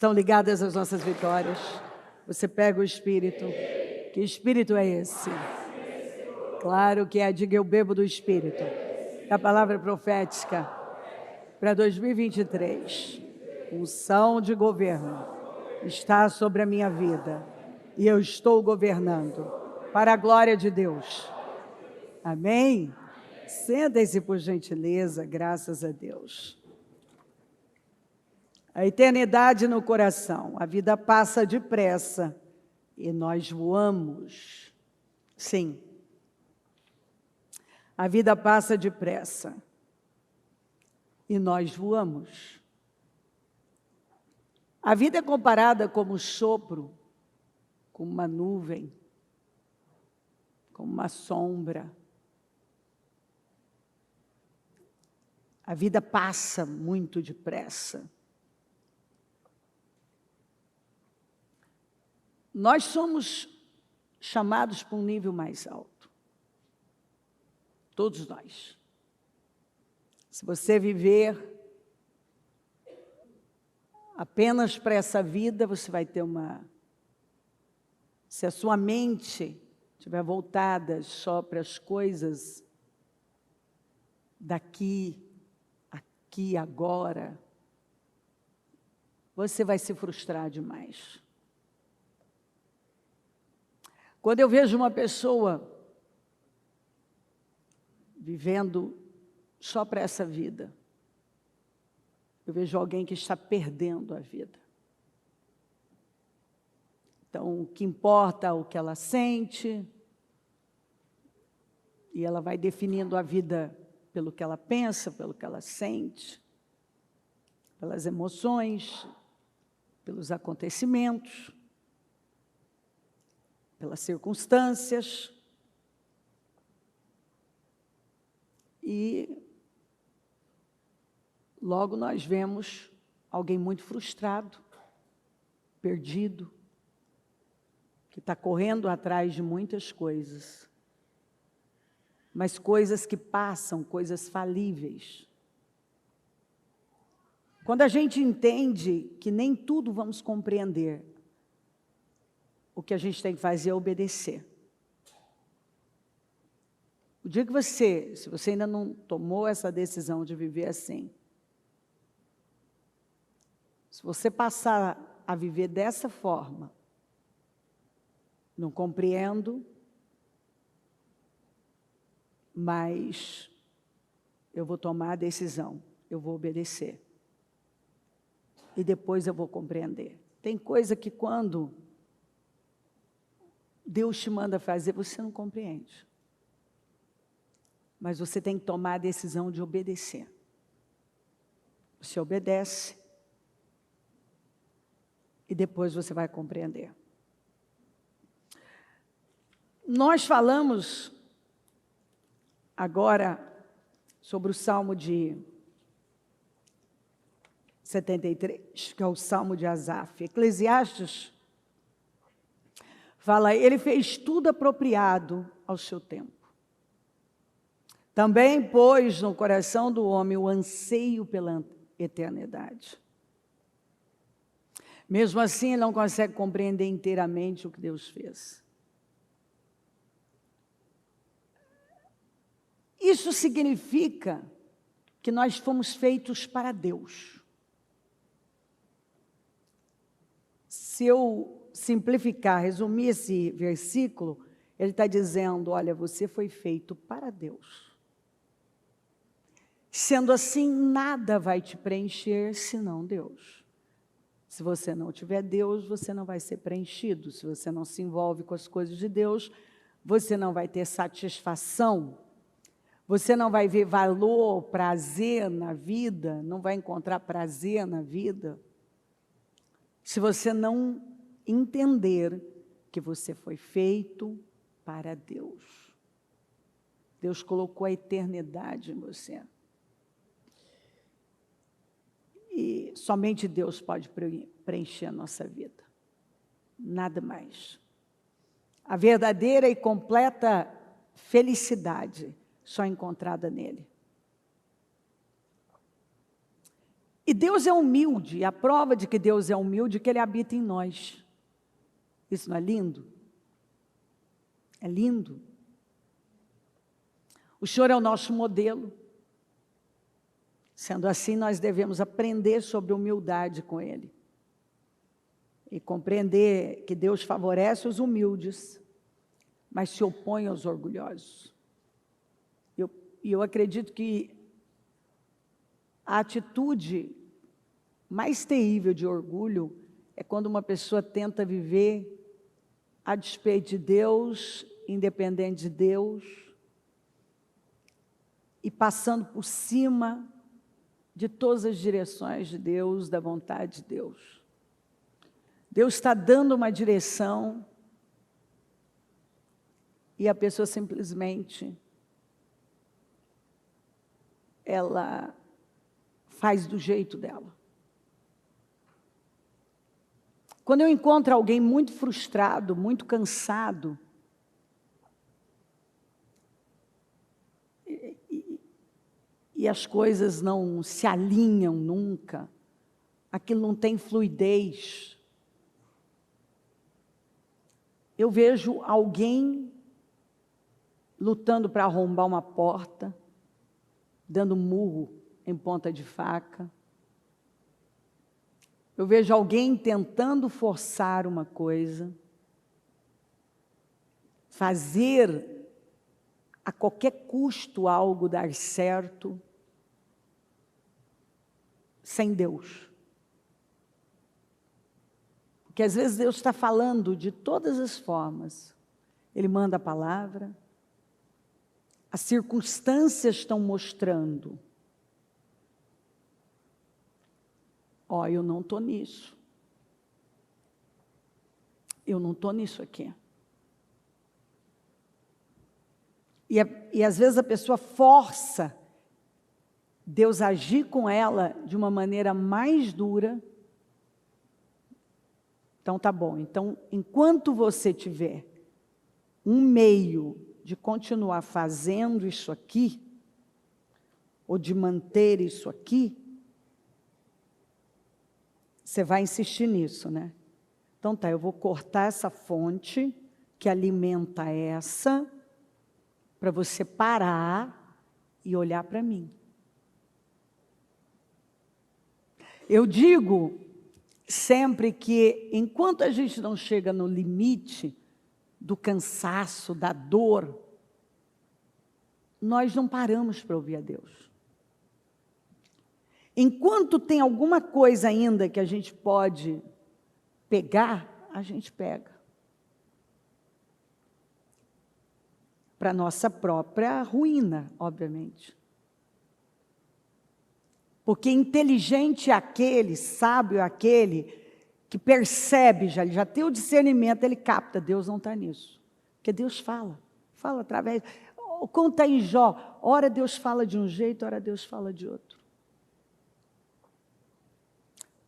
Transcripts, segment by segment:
Estão ligadas às nossas vitórias. Você pega o Espírito. Que Espírito é esse? Claro que é, diga eu bebo do Espírito. A palavra profética para 2023. Unção de governo está sobre a minha vida. E eu estou governando para a glória de Deus. Amém? Sentem-se por gentileza, graças a Deus. A eternidade no coração. A vida passa depressa e nós voamos. Sim. A vida passa depressa e nós voamos. A vida é comparada como sopro, como uma nuvem, como uma sombra. A vida passa muito depressa. Nós somos chamados para um nível mais alto. Todos nós. Se você viver apenas para essa vida, você vai ter uma... Se a sua mente estiver voltada só para as coisas daqui, aqui, agora, você vai se frustrar demais. Quando eu vejo uma pessoa vivendo só para essa vida, eu vejo alguém que está perdendo a vida. Então, o que importa é o que ela sente, e ela vai definindo a vida pelo que ela pensa, pelo que ela sente, pelas emoções, pelos acontecimentos, pelas circunstâncias. E logo nós vemos alguém muito frustrado, perdido, que está correndo atrás de muitas coisas, mas coisas que passam, coisas falíveis. Quando a gente entende que nem tudo vamos compreender, o que a gente tem que fazer é obedecer. O dia que você, se você ainda não tomou essa decisão de viver assim, se você passar a viver dessa forma, não compreendo, mas eu vou tomar a decisão, eu vou obedecer. E depois eu vou compreender. Tem coisa que quando Deus te manda fazer, você não compreende. Mas você tem que tomar a decisão de obedecer. Você obedece e depois você vai compreender. Nós falamos agora sobre o Salmo de 73, que é o Salmo de Asaf. Eclesiastes fala, ele fez tudo apropriado ao seu tempo. Também pôs no coração do homem o anseio pela eternidade. Mesmo assim, ele não consegue compreender inteiramente o que Deus fez. Isso significa que nós fomos feitos para Deus. Se eu simplificar, resumir esse versículo, ele está dizendo, olha, você foi feito para Deus. Sendo assim, nada vai te preencher senão Deus. Se você não tiver Deus, você não vai ser preenchido. Se você não se envolve com as coisas de Deus, você não vai ter satisfação. Você não vai ver valor, prazer na vida, não vai encontrar prazer na vida. Se você não entender que você foi feito para Deus. Deus colocou a eternidade em você. E somente Deus pode preencher a nossa vida. Nada mais. A verdadeira e completa felicidade só encontrada nele. E Deus é humilde, e a prova de que Deus é humilde é que Ele habita em nós. Isso não é lindo? É lindo. O Senhor é o nosso modelo. Sendo assim, nós devemos aprender sobre humildade com Ele. E compreender que Deus favorece os humildes, mas se opõe aos orgulhosos. E eu acredito que a atitude mais terrível de orgulho é quando uma pessoa tenta viver a despeito de Deus, independente de Deus, e passando por cima de todas as direções de Deus, da vontade de Deus. Deus está dando uma direção e a pessoa simplesmente ela faz do jeito dela. Quando eu encontro alguém muito frustrado, muito cansado, e as coisas não se alinham nunca, aquilo não tem fluidez, eu vejo alguém lutando para arrombar uma porta, dando murro em ponta de faca. Eu vejo alguém tentando forçar uma coisa, fazer a qualquer custo algo dar certo, sem Deus. Porque às vezes Deus está falando de todas as formas. Ele manda a palavra, as circunstâncias estão mostrando. Ó, eu não estou nisso. Eu não estou nisso aqui. E às vezes a pessoa força Deus agir com ela de uma maneira mais dura. Então tá bom. Então, enquanto você tiver um meio de continuar fazendo isso aqui, ou de manter isso aqui, você vai insistir nisso, né? Então tá, eu vou cortar essa fonte que alimenta essa, para você parar e olhar para mim. Eu digo sempre que, enquanto a gente não chega no limite do cansaço, da dor, nós não paramos para ouvir a Deus. Enquanto tem alguma coisa ainda que a gente pode pegar, a gente pega. Para a nossa própria ruína, obviamente. Porque inteligente é aquele, sábio é aquele, que percebe, já tem o discernimento, ele capta, Deus não está nisso. Porque Deus fala através... Como está em Jó, ora Deus fala de um jeito, ora Deus fala de outro.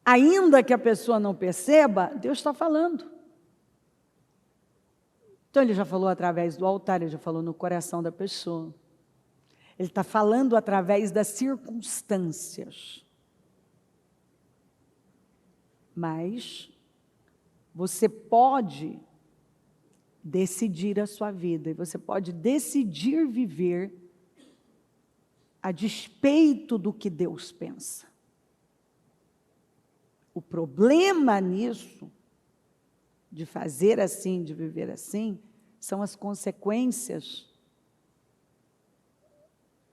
Ainda que a pessoa não perceba, Deus está falando. Então ele já falou através do altar, ele já falou no coração da pessoa. Ele está falando através das circunstâncias. Mas você pode decidir a sua vida, e você pode decidir viver a despeito do que Deus pensa. O problema nisso, de fazer assim, de viver assim, são as consequências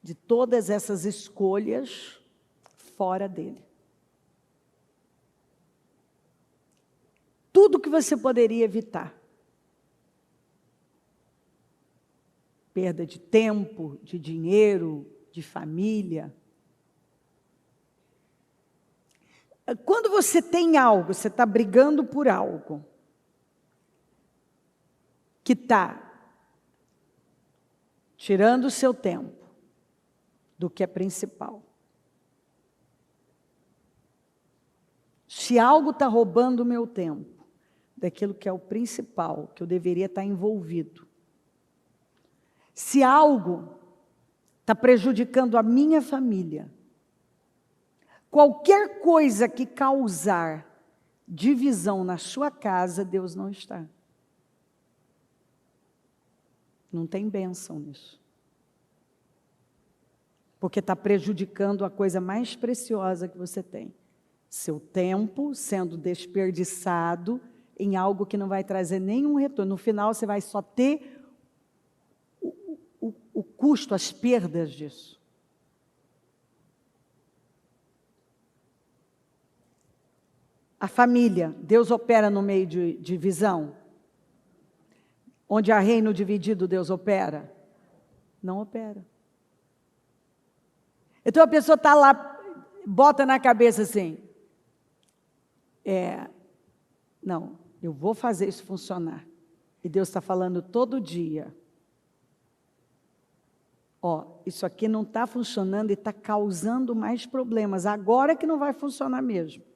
de todas essas escolhas fora dele. Tudo que você poderia evitar. Perda de tempo, de dinheiro, de família. Quando você tem algo, você está brigando por algo que está tirando o seu tempo do que é principal. Se algo está roubando o meu tempo, daquilo que é o principal, que eu deveria estar envolvido. Se algo está prejudicando a minha família, Qualquer coisa que causar divisão na sua casa, Deus não está. Não tem bênção nisso. Porque está prejudicando a coisa mais preciosa que você tem. Seu tempo sendo desperdiçado em algo que não vai trazer nenhum retorno. No final, você vai só ter o custo, as perdas disso. A família, Deus opera no meio de divisão? Onde há reino dividido, Deus opera? Não opera. Então a pessoa está lá, bota na cabeça assim, não, eu vou fazer isso funcionar. E Deus está falando todo dia, isso aqui não está funcionando e está causando mais problemas, agora que não vai funcionar mesmo.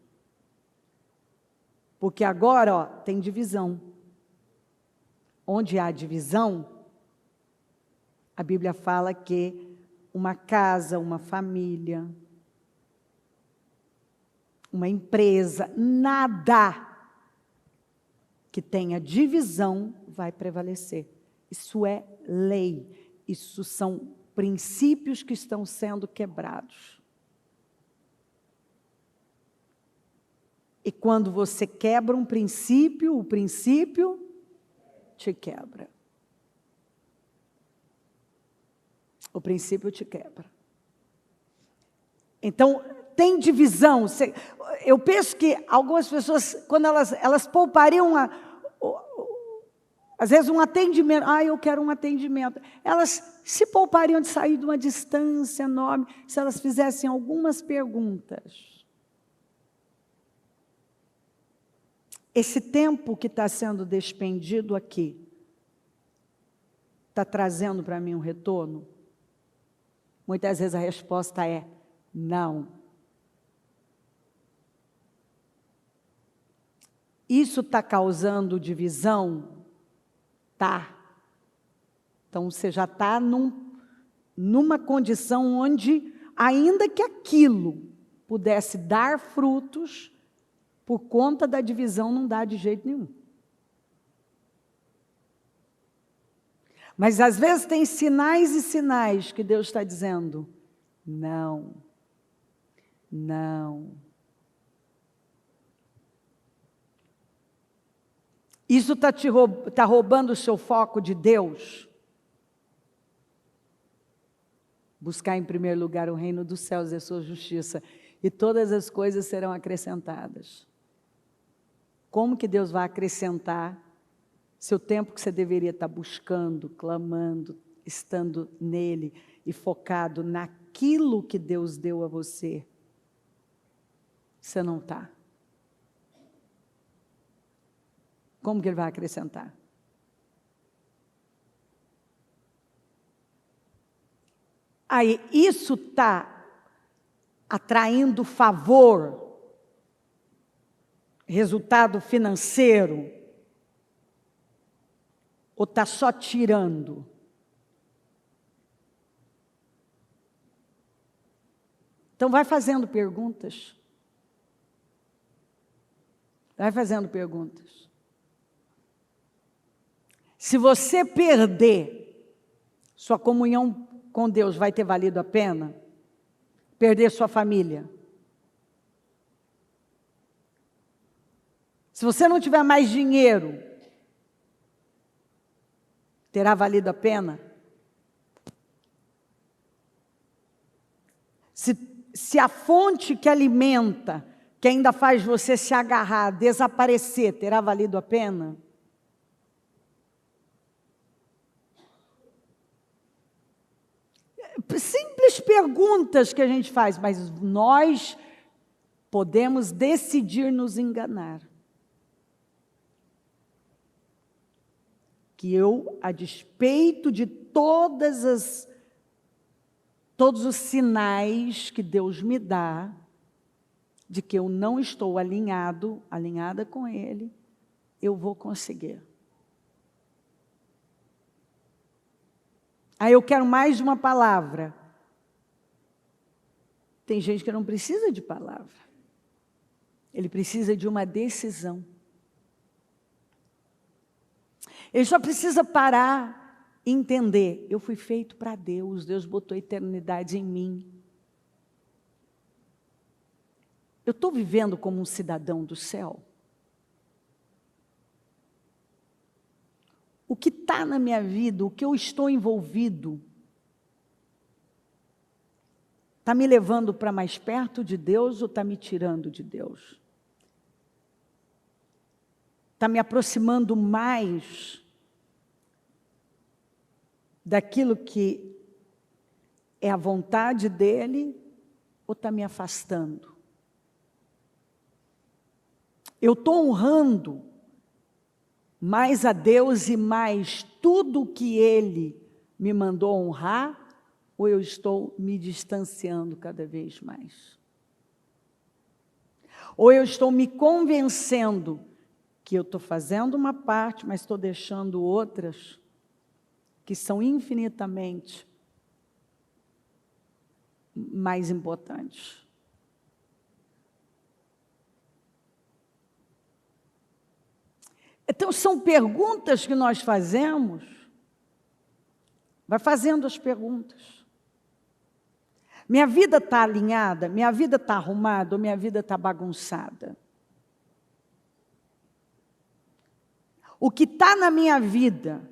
Porque agora, tem divisão. Onde há divisão, a Bíblia fala que uma casa, uma família, uma empresa, nada que tenha divisão vai prevalecer. Isso é lei, isso são princípios que estão sendo quebrados. E quando você quebra um princípio, o princípio te quebra. O princípio te quebra. Então, tem divisão. Eu penso que algumas pessoas, quando elas poupariam, às vezes um atendimento, eu quero um atendimento. Elas se poupariam de sair de uma distância enorme, se elas fizessem algumas perguntas. Esse tempo que está sendo despendido aqui, está trazendo para mim um retorno? Muitas vezes a resposta é não. Isso está causando divisão? Tá. Então você já está numa condição onde, ainda que aquilo pudesse dar frutos, por conta da divisão não dá de jeito nenhum. Mas às vezes tem sinais e sinais que Deus está dizendo, não, não. Isso está roubando o seu foco de Deus? Buscar em primeiro lugar o reino dos céus e a sua justiça, e todas as coisas serão acrescentadas. Como que Deus vai acrescentar seu tempo que você deveria estar buscando, clamando, estando nele e focado naquilo que Deus deu a você? Você não está. Como que ele vai acrescentar? Aí, isso está atraindo favor, resultado financeiro, ou está só tirando? Então vai fazendo perguntas. Vai fazendo perguntas. Se você perder sua comunhão com Deus, vai ter valido a pena? Perder sua família? Se você não tiver mais dinheiro, terá valido a pena? Se a fonte que alimenta, que ainda faz você se agarrar, desaparecer, terá valido a pena? Simples perguntas que a gente faz, mas nós podemos decidir nos enganar. Que eu, a despeito de todos os sinais que Deus me dá, de que eu não estou alinhada com Ele, eu vou conseguir. Aí eu quero mais de uma palavra. Tem gente que não precisa de palavra. Ele precisa de uma decisão. Ele só precisa parar e entender. Eu fui feito para Deus. Deus botou a eternidade em mim. Eu estou vivendo como um cidadão do céu? O que está na minha vida, o que eu estou envolvido, está me levando para mais perto de Deus ou está me tirando de Deus? Está me aproximando mais daquilo que é a vontade dEle ou está me afastando? Eu estou honrando mais a Deus e mais tudo que Ele me mandou honrar, ou eu estou me distanciando cada vez mais? Ou eu estou me convencendo que eu estou fazendo uma parte, mas estou deixando outras que são infinitamente mais importantes? Então, são perguntas que nós fazemos. Vai fazendo as perguntas. Minha vida está alinhada? Minha vida está arrumada? Ou minha vida está bagunçada? O que está na minha vida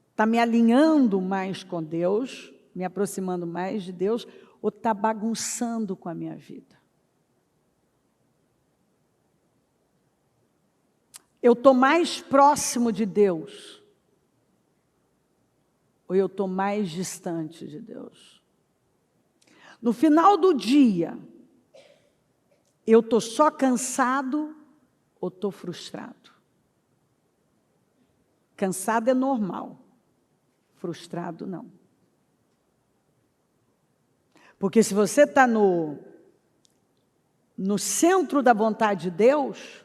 está me alinhando mais com Deus, me aproximando mais de Deus, ou está bagunçando com a minha vida? Eu estou mais próximo de Deus, ou eu estou mais distante de Deus? No final do dia, eu estou só cansado ou estou frustrado? Cansado é normal, frustrado não. Porque se você está no centro da vontade de Deus,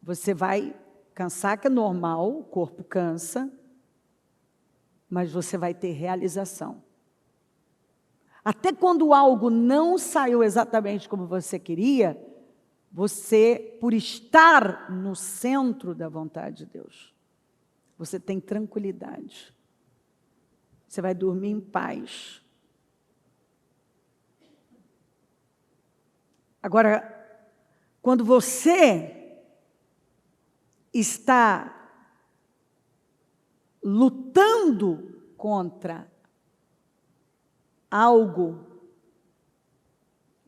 você vai cansar, que é normal, o corpo cansa, mas você vai ter realização. Até quando algo não saiu exatamente como você queria, você, por estar no centro da vontade de Deus, você tem tranquilidade. Você vai dormir em paz. Agora, quando você está lutando contra algo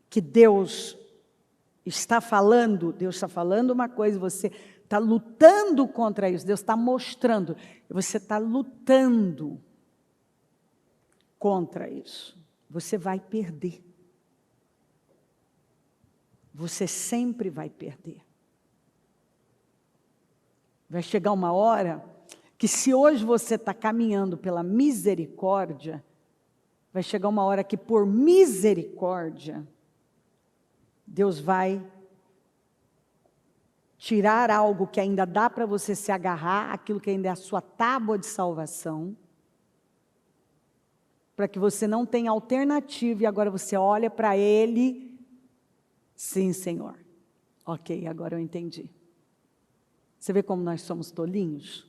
que Deus está falando uma coisa, você está lutando contra isso, Deus está mostrando, você está lutando contra isso, você vai perder. Você sempre vai perder. Vai chegar uma hora que, se hoje você está caminhando pela misericórdia, vai chegar uma hora que, por misericórdia, Deus vai tirar algo que ainda dá para você se agarrar, aquilo que ainda é a sua tábua de salvação, para que você não tenha alternativa e agora você olha para Ele, sim, Senhor. Ok, agora eu entendi. Você vê como nós somos tolinhos?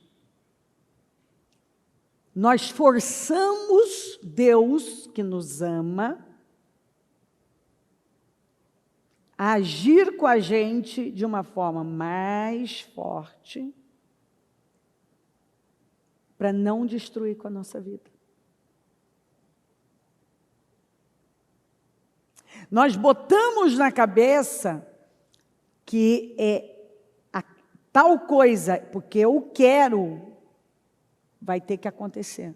Nós forçamos Deus, que nos ama, a agir com a gente de uma forma mais forte, para não destruir com a nossa vida. Nós botamos na cabeça que tal coisa, porque eu quero, vai ter que acontecer.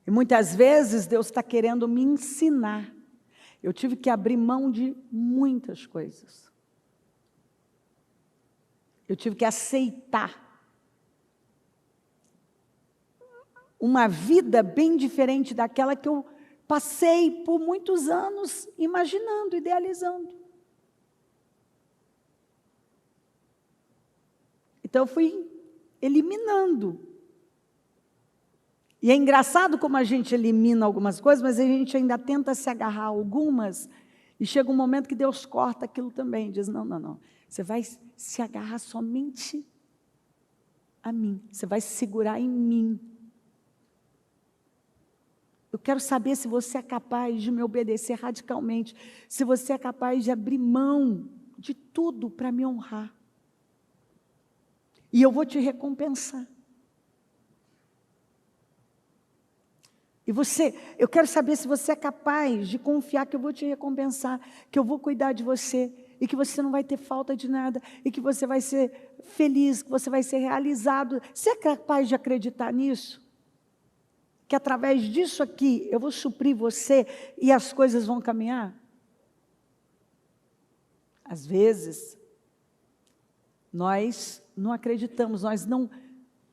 E muitas vezes Deus está querendo me ensinar. Eu tive que abrir mão de muitas coisas. Eu tive que aceitar uma vida bem diferente daquela que eu passei por muitos anos imaginando, idealizando. Então, eu fui eliminando E é engraçado como a gente elimina algumas coisas, mas a gente ainda tenta se agarrar a algumas, e chega um momento que Deus corta aquilo também, diz, não, não, não, você vai se agarrar somente a mim, você vai se segurar em mim. Eu quero saber se você é capaz de me obedecer radicalmente, se você é capaz de abrir mão de tudo para me honrar. E eu vou te recompensar. E eu quero saber se você é capaz de confiar que eu vou te recompensar, que eu vou cuidar de você, e que você não vai ter falta de nada, e que você vai ser feliz, que você vai ser realizado. Você é capaz de acreditar nisso? Que através disso aqui, eu vou suprir você e as coisas vão caminhar? Às vezes, nós não acreditamos, nós não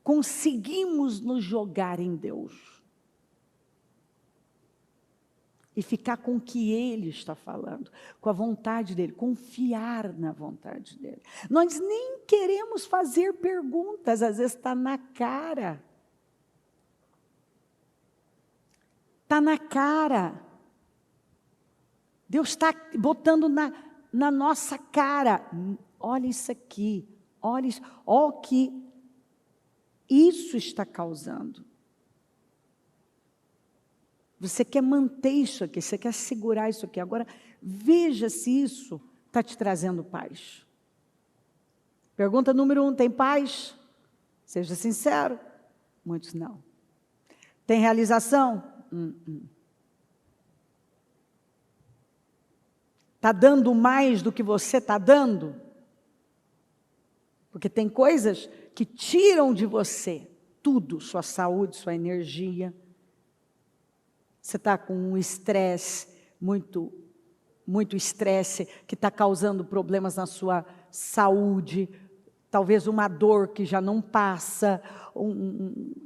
conseguimos nos jogar em Deus. E ficar com o que Ele está falando, com a vontade dEle, confiar na vontade dEle. Nós nem queremos fazer perguntas, às vezes está na cara. Está na cara. Deus está botando na nossa cara. Olha isso aqui, olha isso, olha o que isso está causando. Você quer manter isso aqui, você quer segurar isso aqui. Agora, veja se isso está te trazendo paz. Pergunta número 1, tem paz? Seja sincero. Muitos não. Tem realização? Está dando mais do que você está dando? Porque tem coisas que tiram de você tudo, sua saúde, sua energia. Você está com um estresse, muito estresse, que está causando problemas na sua saúde, talvez uma dor que já não passa,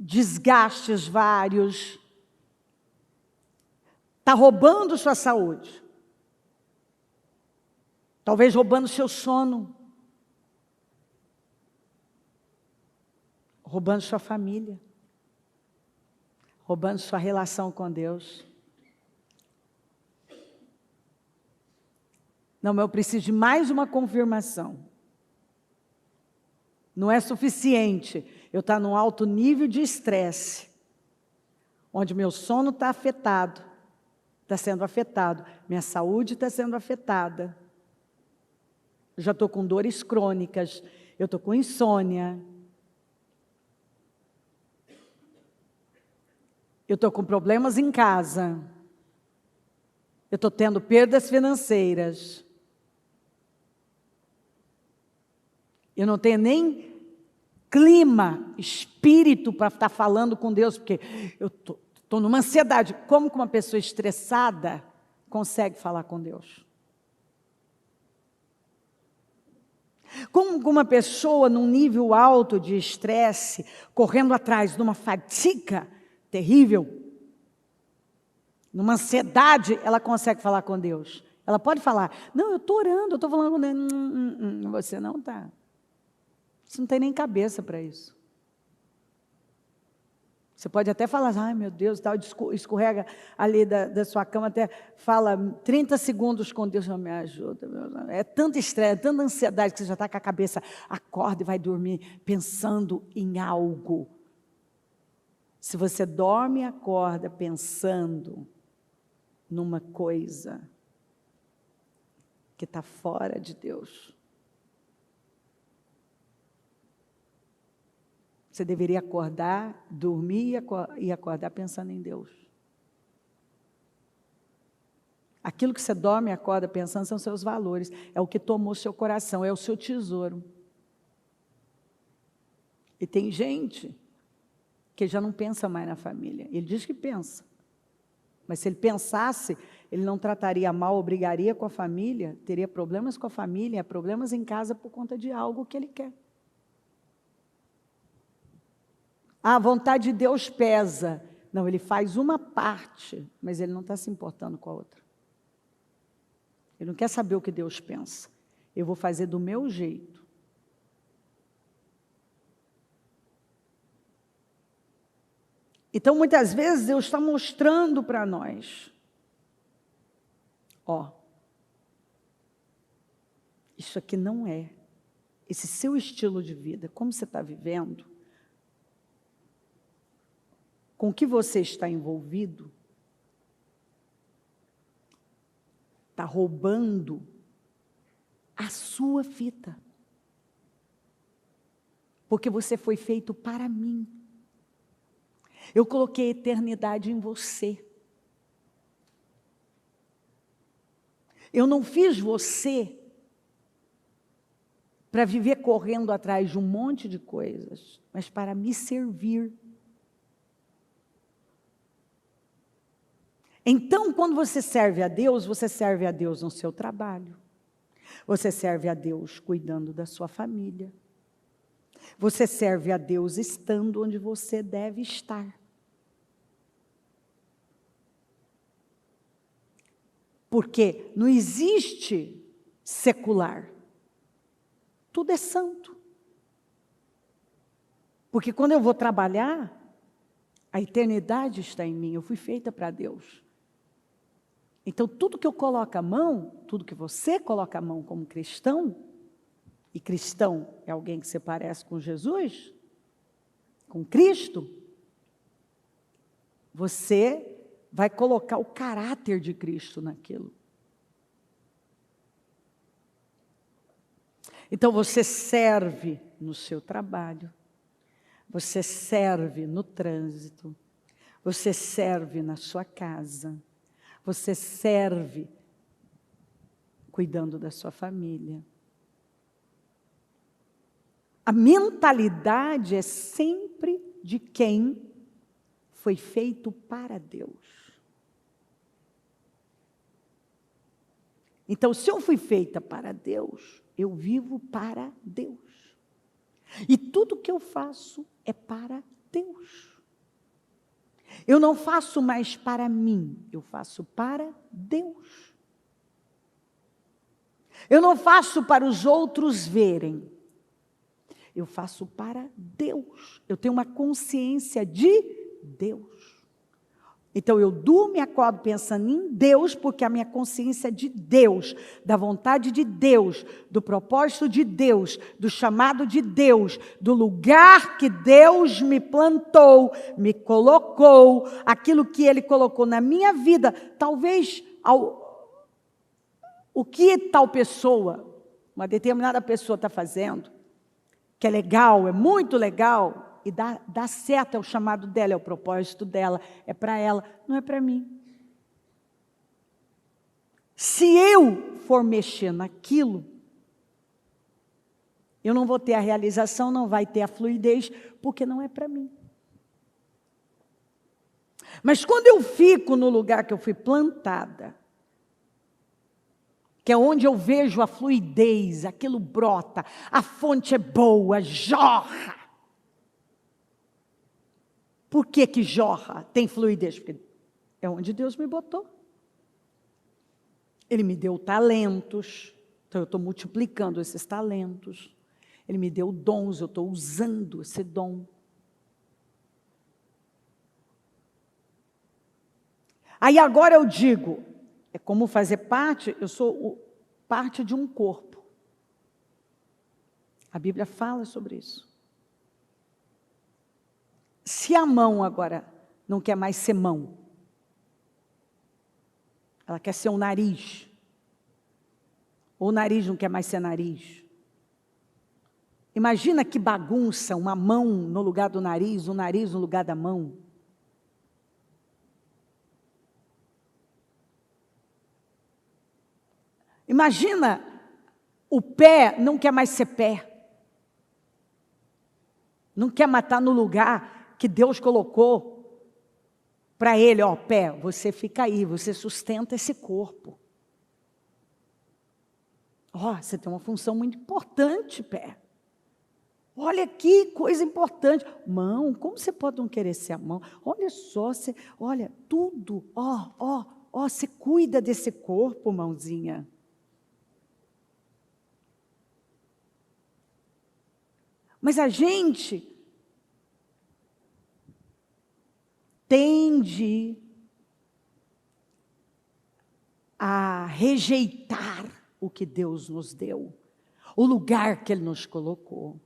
desgastes vários. Está roubando sua saúde. Talvez roubando seu sono. Roubando sua família. Roubando sua relação com Deus. Não, mas eu preciso de mais uma confirmação. Não é suficiente eu estar num alto nível de estresse, onde meu sono está afetado, está sendo afetado, minha saúde está sendo afetada. Eu já estou com dores crônicas, eu estou com insônia. Eu estou com problemas em casa. Eu estou tendo perdas financeiras. Eu não tenho nem clima, espírito para estar falando com Deus, porque eu estou numa ansiedade. Como que uma pessoa estressada consegue falar com Deus? Como que uma pessoa num nível alto de estresse, correndo atrás de uma fadiga terrível, numa ansiedade, ela consegue falar com Deus? Ela pode falar, não, eu estou orando, eu estou falando com Deus. Você não está. Você não tem nem cabeça para isso. Você pode até falar, ai meu Deus, tal, escorrega ali da sua cama, até fala 30 segundos com Deus, não me ajuda. É tanto estresse, é tanta ansiedade que você já está com a cabeça, acorda e vai dormir pensando em algo. Se você dorme e acorda pensando numa coisa que está fora de Deus, você deveria acordar, dormir e acordar pensando em Deus. Aquilo que você dorme e acorda pensando são seus valores, é o que tomou seu coração, é o seu tesouro. E tem gente que já não pensa mais na família. Ele diz que pensa. Mas se ele pensasse, ele não trataria mal, brigaria com a família, teria problemas com a família, problemas em casa por conta de algo que ele quer. A vontade de Deus pesa. Não, ele faz uma parte, mas ele não está se importando com a outra. Ele não quer saber o que Deus pensa. Eu vou fazer do meu jeito. Então, muitas vezes, Deus está mostrando para nós, ó, isso aqui não é, esse seu estilo de vida, como você está vivendo, com o que você está envolvido, está roubando a sua vida. Porque você foi feito para mim. Eu coloquei a eternidade em você. Eu não fiz você para viver correndo atrás de um monte de coisas, mas para me servir. Então, quando você serve a Deus no seu trabalho. Você serve a Deus cuidando da sua família. Você serve a Deus estando onde você deve estar. Porque não existe secular. Tudo é santo. Porque quando eu vou trabalhar, a eternidade está em mim. Eu fui feita para Deus. Então, tudo que eu coloco a mão, tudo que você coloca a mão como cristão, e cristão é alguém que se parece com Jesus, com Cristo, você vai colocar o caráter de Cristo naquilo. Então, você serve no seu trabalho, você serve no trânsito, você serve na sua casa, você serve cuidando da sua família. A mentalidade é sempre de quem foi feito para Deus. Então, se eu fui feita para Deus, eu vivo para Deus. E tudo que eu faço é para Deus. Eu não faço mais para mim, eu faço para Deus. Eu não faço para os outros verem. Eu faço para Deus. Eu tenho uma consciência de Deus. Então, eu durmo e acordo pensando em Deus, porque a minha consciência é de Deus, da vontade de Deus, do propósito de Deus, do chamado de Deus, do lugar que Deus me plantou, me colocou, aquilo que Ele colocou na minha vida. Talvez o que tal pessoa, uma determinada pessoa está fazendo, que é legal, é muito legal, e dá certo, é o chamado dela, é o propósito dela, é para ela, não é para mim. Se eu for mexer naquilo, eu não vou ter a realização, não vai ter a fluidez, porque não é para mim. Mas quando eu fico no lugar que eu fui plantada, que é onde eu vejo a fluidez, aquilo brota, a fonte é boa, jorra. Por que que jorra? Tem fluidez? Porque é onde Deus me botou. Ele me deu talentos, então eu estou multiplicando esses talentos. Ele me deu dons, eu estou usando esse dom. Aí agora eu digo, é como fazer parte, eu sou parte de um corpo. A Bíblia fala sobre isso. Se a mão agora não quer mais ser mão, ela quer ser um nariz, ou o nariz não quer mais ser nariz. Imagina que bagunça, uma mão no lugar do nariz, um nariz no lugar da mão. Imagina, o pé não quer mais ser pé. Não quer matar no lugar que Deus colocou para ele, ó, pé, você fica aí, você sustenta esse corpo. Ó, você tem uma função muito importante, pé. Olha que coisa importante. Mão, como você pode não querer ser a mão? Olha só, olha, tudo, você cuida desse corpo, mãozinha. Mas a gente aprendi a rejeitar o que Deus nos deu, o lugar que Ele nos colocou,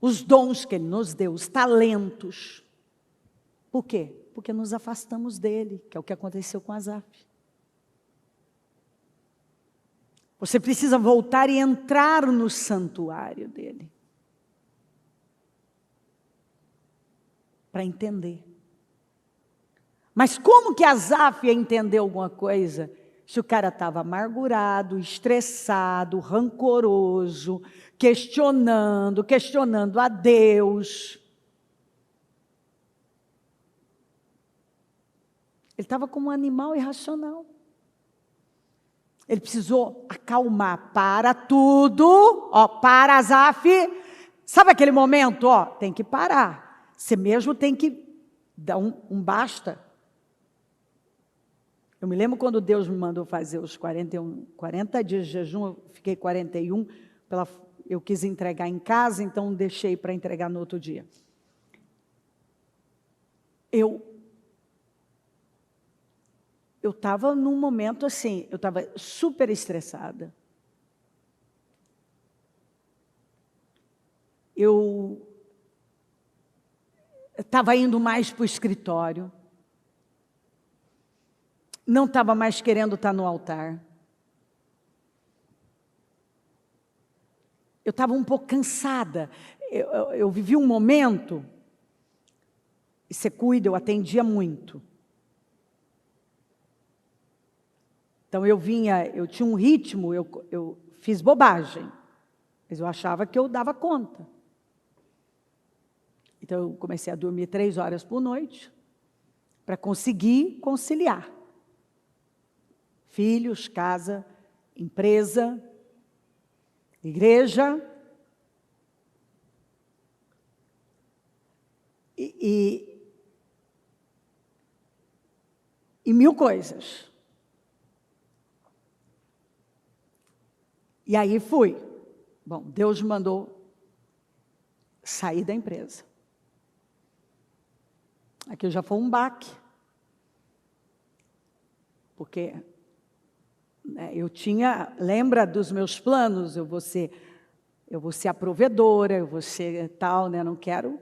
os dons que Ele nos deu, os talentos. Por quê? Porque nos afastamos dEle, que é o que aconteceu com Asaf. Você precisa voltar e entrar no santuário dEle, para entender. Mas como que Asaf ia entender alguma coisa se o cara estava amargurado, estressado, rancoroso, questionando a Deus? Ele estava como um animal irracional. Ele precisou acalmar, para tudo, para Asaf. Sabe aquele momento, tem que parar. Você mesmo tem que dar um basta. Eu me lembro quando Deus me mandou fazer os 40 dias de jejum, eu fiquei 41, eu quis entregar em casa, então deixei para entregar no outro dia. Eu estava num momento assim, eu estava super estressada. Eu estava indo mais para o escritório. Não estava mais querendo estar no altar. Eu estava um pouco cansada. Eu vivi um momento, e você cuida, eu atendia muito. Então eu tinha um ritmo, eu fiz bobagem, mas eu achava que eu dava conta. Então eu comecei a dormir 3 horas por noite, para conseguir conciliar. Filhos, casa, empresa, igreja. E 1000 coisas. E aí fui. Bom, Deus me mandou sair da empresa. Aqui já foi um baque. Porque eu tinha, lembra dos meus planos? Eu vou ser a provedora, eu vou ser tal, né? Não quero.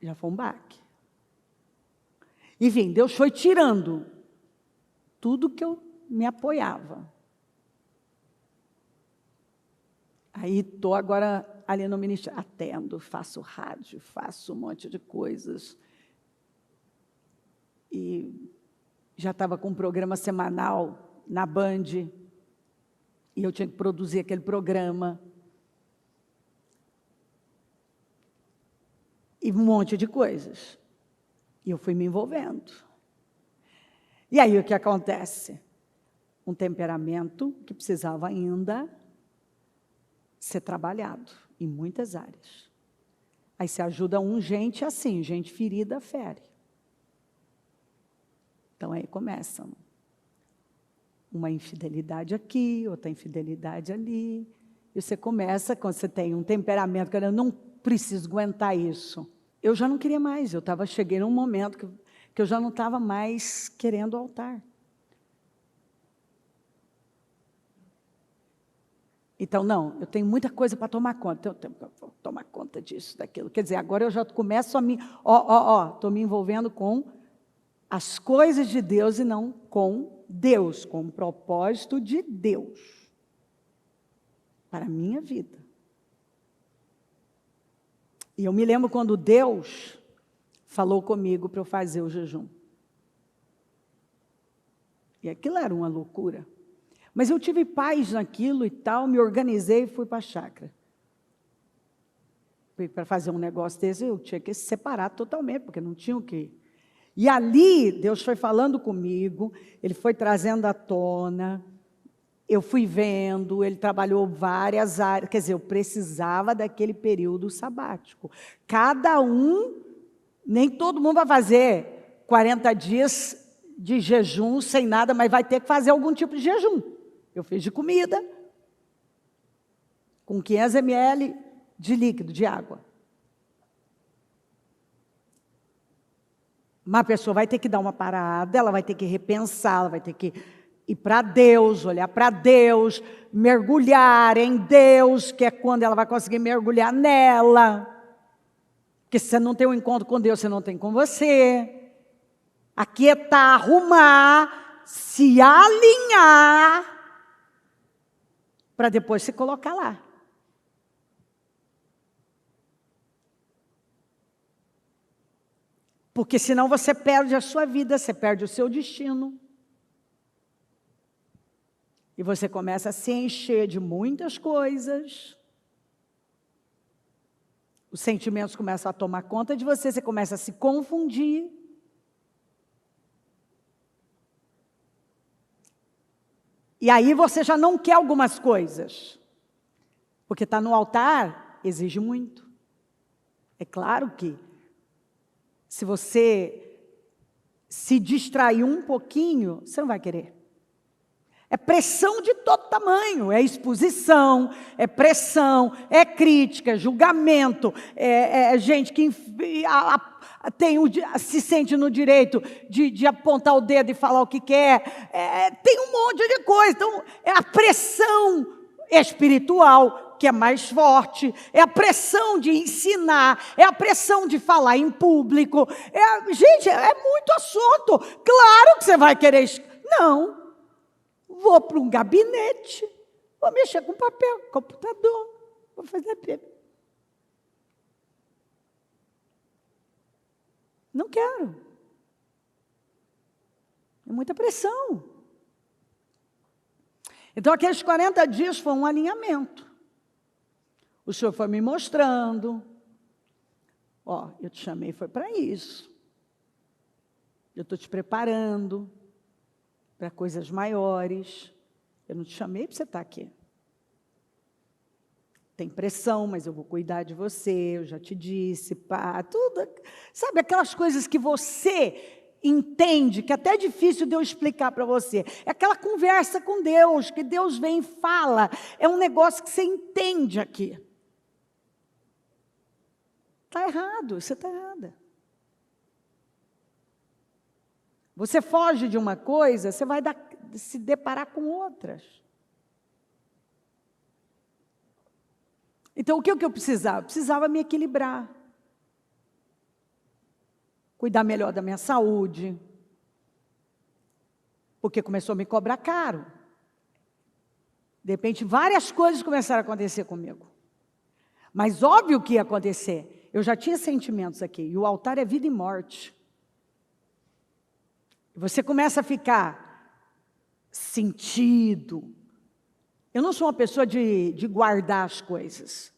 Já foi um baque. Enfim, Deus foi tirando tudo que eu me apoiava. Aí estou agora ali no ministério, atendo, faço rádio, faço um monte de coisas. E já estava com um programa semanal na Band, e eu tinha que produzir aquele programa. E um monte de coisas. E eu fui me envolvendo. E aí o que acontece? Um temperamento que precisava ainda ser trabalhado em muitas áreas. Aí se ajuda gente assim, gente ferida fere. Então aí começa uma infidelidade aqui, outra infidelidade ali. E você começa, quando você tem um temperamento, que eu não preciso aguentar isso. Eu já não queria mais, cheguei num momento que eu já não estava mais querendo o altar. Então, não, eu tenho muita coisa para tomar conta. Eu tenho que tomar conta disso, daquilo. Quer dizer, agora eu já começo a estou me envolvendo com as coisas de Deus e não com Deus, com o propósito de Deus para a minha vida. E eu me lembro quando Deus falou comigo para eu fazer o jejum. E aquilo era uma loucura. Mas eu tive paz naquilo e tal, me organizei e fui para a chácara. Para fazer um negócio desse, eu tinha que se separar totalmente, porque não tinha o que. E ali, Deus foi falando comigo, Ele foi trazendo à tona, eu fui vendo, Ele trabalhou várias áreas, quer dizer, eu precisava daquele período sabático. Cada um, nem todo mundo vai fazer 40 dias de jejum sem nada, mas vai ter que fazer algum tipo de jejum. Eu fiz de comida, com 500 ml de líquido, de água. Mas a pessoa vai ter que dar uma parada, ela vai ter que repensar, ela vai ter que ir para Deus, olhar para Deus, mergulhar em Deus, que é quando ela vai conseguir mergulhar nela. Porque se você não tem um encontro com Deus, você não tem com você. Aquietar, arrumar, se alinhar, para depois se colocar lá. Porque senão você perde a sua vida, você perde o seu destino. E você começa a se encher de muitas coisas. Os sentimentos começam a tomar conta de você, você começa a se confundir. E aí você já não quer algumas coisas. Porque estar no altar exige muito. É claro que se você se distrair um pouquinho, você não vai querer. É pressão de todo tamanho, é exposição, é pressão, é crítica, é julgamento, é gente que se sente no direito de apontar o dedo e falar o que quer, tem um monte de coisa. Então, é a pressão espiritual que é mais forte, é a pressão de ensinar, é a pressão de falar em público. Gente, é muito assunto. Claro que você vai querer. Não, vou para um gabinete, vou mexer com papel, computador, vou fazer. Não quero. É muita pressão. Então, aqueles 40 dias foi um alinhamento. O Senhor foi me mostrando, eu te chamei, foi para isso. Eu estou te preparando para coisas maiores. Eu não te chamei para você estar aqui. Tem pressão, mas eu vou cuidar de você, eu já te disse, tudo. Sabe, aquelas coisas que você entende, que até é difícil de eu explicar para você. É aquela conversa com Deus, que Deus vem e fala. É um negócio que você entende aqui. Está errado, você está errada. Você foge de uma coisa, você vai se deparar com outras. Então, o que eu precisava? Eu precisava me equilibrar. Cuidar melhor da minha saúde. Porque começou a me cobrar caro. De repente, várias coisas começaram a acontecer comigo. Mas óbvio que ia acontecer. Eu já tinha sentimentos aqui. E o altar é vida e morte. Você começa a ficar sentido. Eu não sou uma pessoa de guardar as coisas.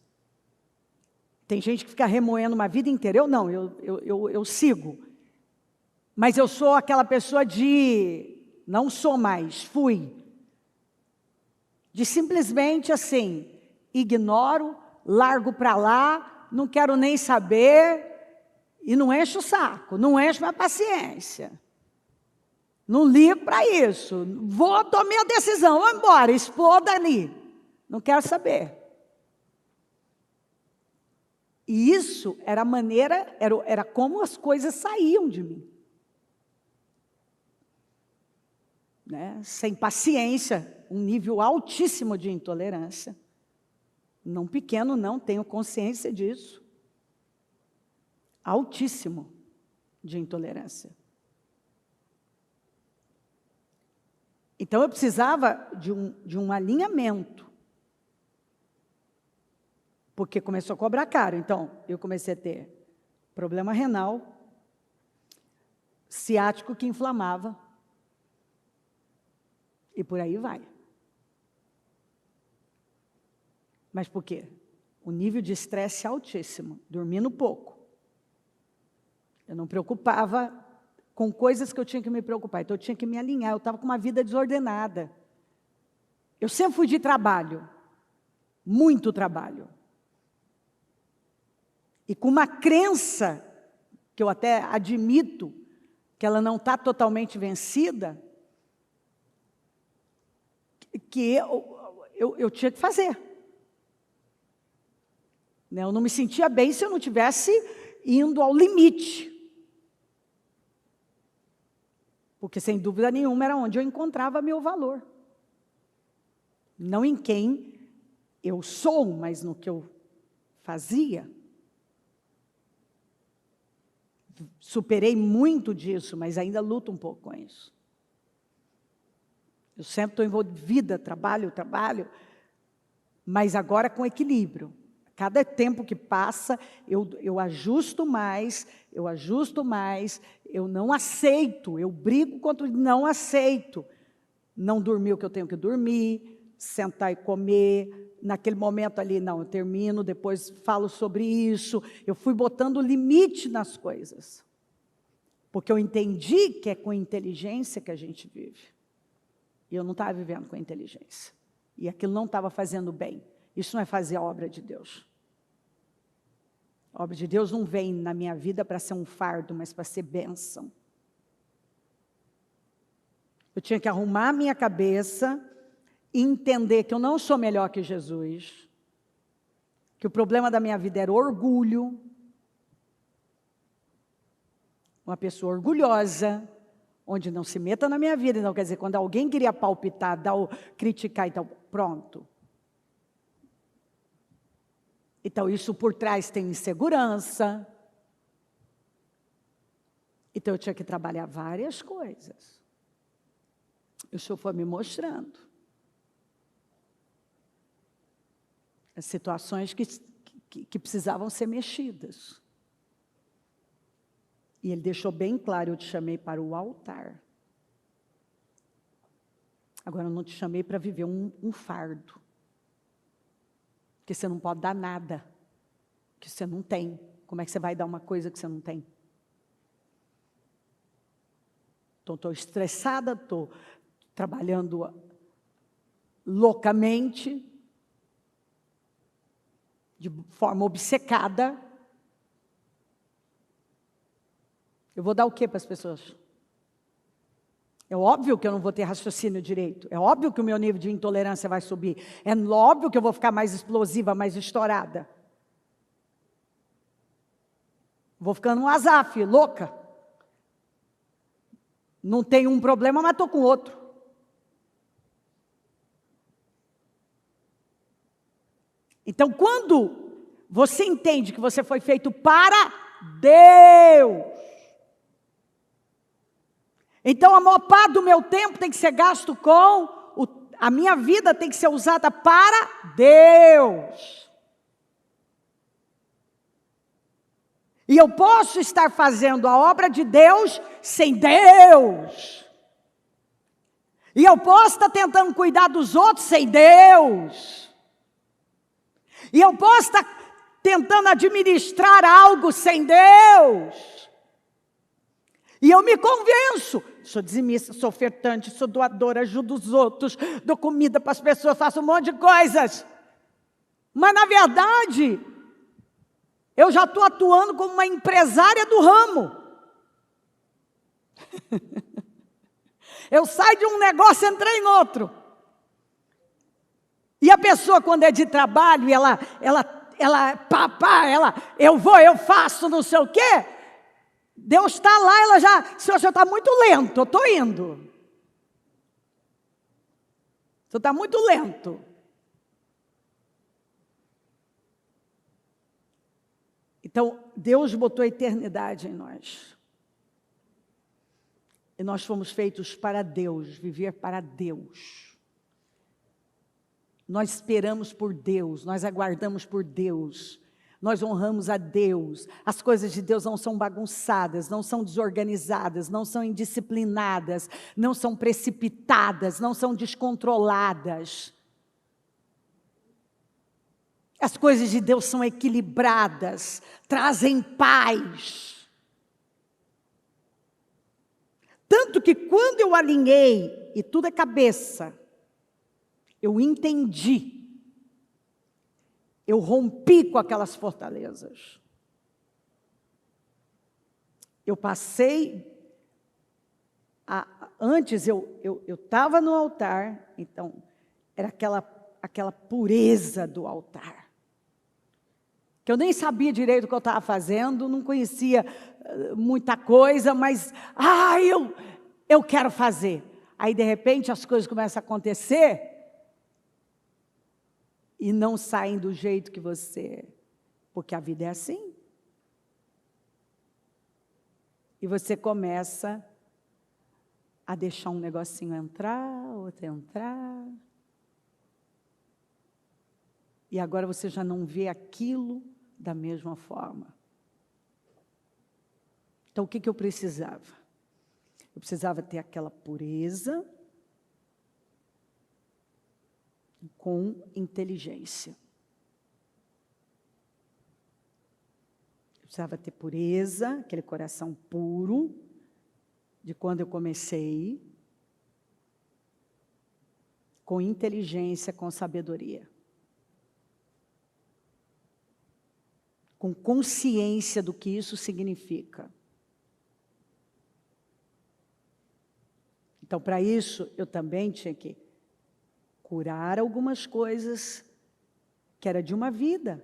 Tem gente que fica remoendo uma vida inteira. Eu não, eu sigo. Mas eu sou aquela pessoa não sou mais, fui. De simplesmente assim, ignoro, largo para lá, não quero nem saber, e não encho o saco, não encho minha paciência. Não ligo para isso. Tomei a decisão, vou embora, exploda ali. Não quero saber. E isso era a maneira, era como as coisas saíam de mim. Né? Sem paciência, um nível altíssimo de intolerância. Não pequeno, não, tenho consciência disso. Altíssimo de intolerância. Então, eu precisava de um alinhamento. Porque começou a cobrar caro. Então, eu comecei a ter problema renal, ciático que inflamava, e por aí vai. Mas por quê? O nível de estresse altíssimo, dormindo pouco. Eu não preocupava com coisas que eu tinha que me preocupar, então eu tinha que me alinhar, eu estava com uma vida desordenada. Eu sempre fui de trabalho, muito trabalho. E com uma crença, que eu até admito, que ela não está totalmente vencida, que eu tinha que fazer. Eu não me sentia bem se eu não tivesse indo ao limite. Porque, sem dúvida nenhuma, era onde eu encontrava meu valor. Não em quem eu sou, mas no que eu fazia. Superei muito disso, mas ainda luto um pouco com isso. Eu sempre estou envolvida, trabalho, mas agora com equilíbrio. Cada tempo que passa, eu ajusto mais, eu não aceito, eu brigo contra o não aceito. Não dormir o que eu tenho que dormir, sentar e comer, naquele momento ali, não, eu termino, depois falo sobre isso. Eu fui botando limite nas coisas, porque eu entendi que é com inteligência que a gente vive. E eu não estava vivendo com inteligência. E aquilo não estava fazendo bem. Isso não é fazer a obra de Deus. A obra de Deus não vem na minha vida para ser um fardo, mas para ser bênção. Eu tinha que arrumar a minha cabeça e entender que eu não sou melhor que Jesus, que o problema da minha vida era orgulho, uma pessoa orgulhosa, onde não se meta na minha vida. Então, quer dizer, quando alguém queria palpitar, criticar, então, pronto. Então, isso por trás tem insegurança. Então, eu tinha que trabalhar várias coisas. O Senhor foi me mostrando. As situações que precisavam ser mexidas. E Ele deixou bem claro, eu te chamei para o altar. Agora, eu não te chamei para viver um fardo. Porque você não pode dar nada que você não tem. Como é que você vai dar uma coisa que você não tem? Então, estou estressada, estou trabalhando loucamente, de forma obcecada. Eu vou dar o quê para as pessoas? É óbvio que eu não vou ter raciocínio direito. É óbvio que o meu nível de intolerância vai subir. É óbvio que eu vou ficar mais explosiva, mais estourada. Vou ficando um azaf, louca. Não tenho um problema, mas estou com outro. Então, quando você entende que você foi feito para Deus, então a maior parte do meu tempo tem que ser gasto a minha vida tem que ser usada para Deus. E eu posso estar fazendo a obra de Deus sem Deus. E eu posso estar tentando cuidar dos outros sem Deus. E eu posso estar tentando administrar algo sem Deus. E eu me convenço, sou dizimista, sou ofertante, sou doadora, ajudo os outros, dou comida para as pessoas, faço um monte de coisas. Mas, na verdade, eu já estou atuando como uma empresária do ramo. Eu saio de um negócio e entrei em outro. E a pessoa, quando é de trabalho, eu faço, não sei o quê. Deus está lá, o senhor já está muito lento, eu estou indo. O senhor está muito lento. Então, Deus botou a eternidade em nós. E nós fomos feitos para Deus, viver para Deus. Nós esperamos por Deus, nós aguardamos por Deus. Nós honramos a Deus. As coisas de Deus não são bagunçadas, não são desorganizadas, não são indisciplinadas, não são precipitadas, não são descontroladas. As coisas de Deus são equilibradas, trazem paz. Tanto que quando eu alinhei, e tudo é cabeça, eu entendi. Eu rompi com aquelas fortalezas. Eu passei, antes eu estava no altar, então era aquela pureza do altar. Que eu nem sabia direito o que eu estava fazendo, não conhecia muita coisa, mas eu quero fazer. Aí, de repente, as coisas começam a acontecer e não saem do jeito que você... Porque a vida é assim. E você começa a deixar um negocinho entrar, outro entrar. E agora você já não vê aquilo da mesma forma. Então, o que eu precisava? Eu precisava ter aquela pureza com inteligência. Eu precisava ter pureza, aquele coração puro, de quando eu comecei, com inteligência, com sabedoria. Com consciência do que isso significa. Então, para isso, eu também tinha que curar algumas coisas que era de uma vida.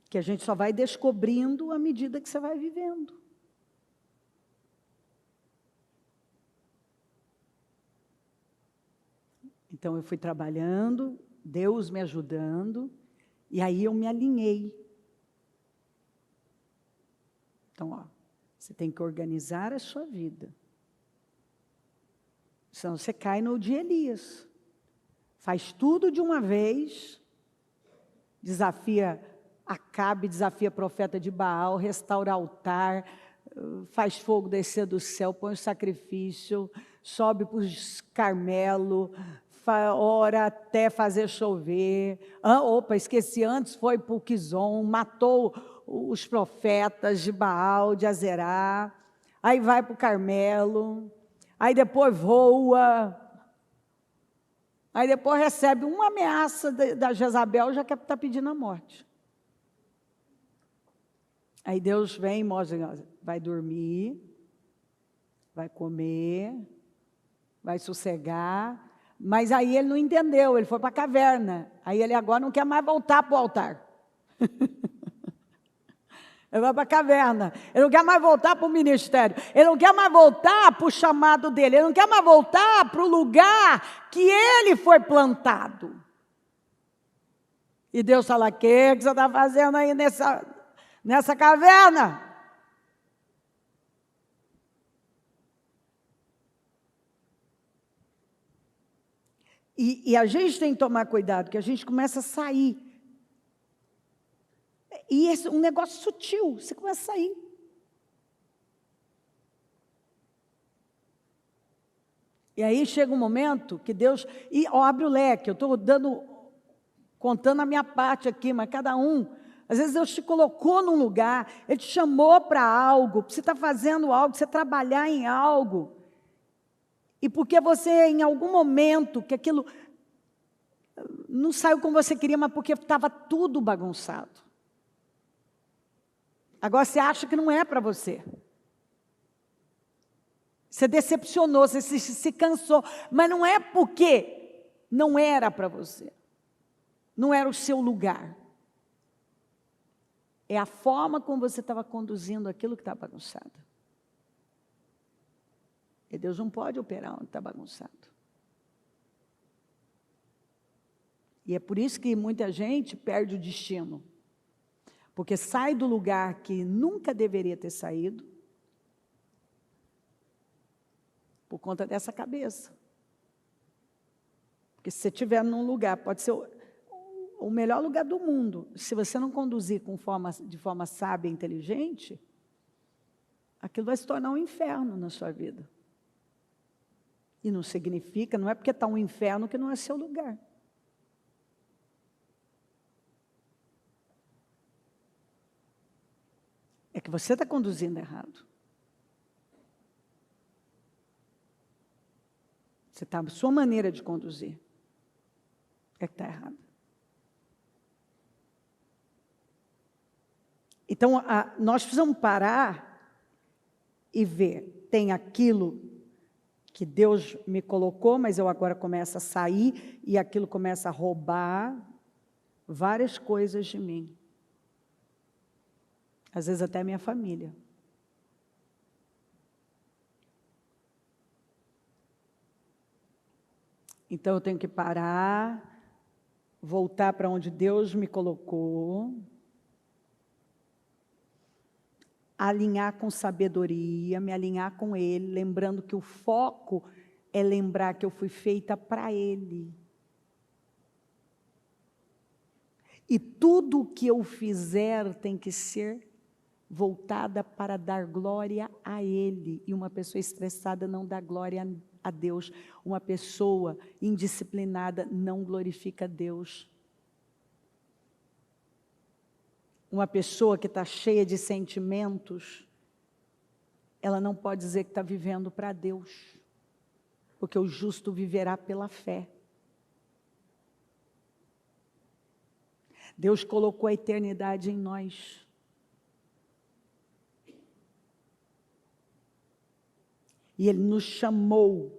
Que a gente só vai descobrindo à medida que você vai vivendo. Então, eu fui trabalhando, Deus me ajudando, e aí eu me alinhei. Então, ó, você tem que organizar a sua vida. Senão você cai no de Elias. Faz tudo de uma vez, desafia Acabe, desafia profeta de Baal, restaura altar, faz fogo descer do céu, põe o sacrifício, sobe para os Carmelo, ora até fazer chover. Opa, esqueci, antes foi para o Quizon, matou os profetas de Baal, de Azerá, aí vai para o Carmelo, aí depois voa, aí depois recebe uma ameaça da Jezabel, já que está pedindo a morte. Aí Deus vem e mostra, vai dormir, vai comer, vai sossegar, mas aí ele não entendeu, ele foi para a caverna, aí ele agora não quer mais voltar para o altar. Ele vai para a caverna, ele não quer mais voltar para o ministério, ele não quer mais voltar para o chamado dele, ele não quer mais voltar para o lugar que ele foi plantado. E Deus fala, o que você está fazendo aí nessa caverna? E a gente tem que tomar cuidado, que a gente começa a sair. E esse um negócio sutil, você começa a sair. E aí chega um momento que Deus... E abre o leque, eu estou contando a minha parte aqui, mas cada um... Às vezes Deus te colocou num lugar, Ele te chamou para algo, para você estar fazendo algo, para você trabalhar em algo. E porque você, em algum momento, que aquilo não saiu como você queria, mas porque estava tudo bagunçado. Agora você acha que não é para você. Você decepcionou, você se cansou, mas não é porque não era para você. Não era o seu lugar. É a forma como você estava conduzindo aquilo que está bagunçado. E Deus não pode operar onde está bagunçado. E é por isso que muita gente perde o destino. Porque sai do lugar que nunca deveria ter saído, por conta dessa cabeça. Porque se você estiver num lugar, pode ser o melhor lugar do mundo, se você não conduzir de forma sábia e inteligente, aquilo vai se tornar um inferno na sua vida. E não significa, não é porque está um inferno que não é seu lugar. É que você está conduzindo errado. Você está, a sua maneira de conduzir é que está errada. Então, nós precisamos parar e ver, tem aquilo que Deus me colocou, mas eu agora começo a sair e aquilo começa a roubar várias coisas de mim. Às vezes até minha família. Então eu tenho que parar, voltar para onde Deus me colocou, alinhar com sabedoria, me alinhar com Ele, lembrando que o foco é lembrar que eu fui feita para Ele. E tudo o que eu fizer tem que ser voltada para dar glória a Ele. E uma pessoa estressada não dá glória a Deus. Uma pessoa indisciplinada não glorifica a Deus. Uma pessoa que está cheia de sentimentos, ela não pode dizer que está vivendo para Deus. Porque o justo viverá pela fé. Deus colocou a eternidade em nós. E Ele nos chamou.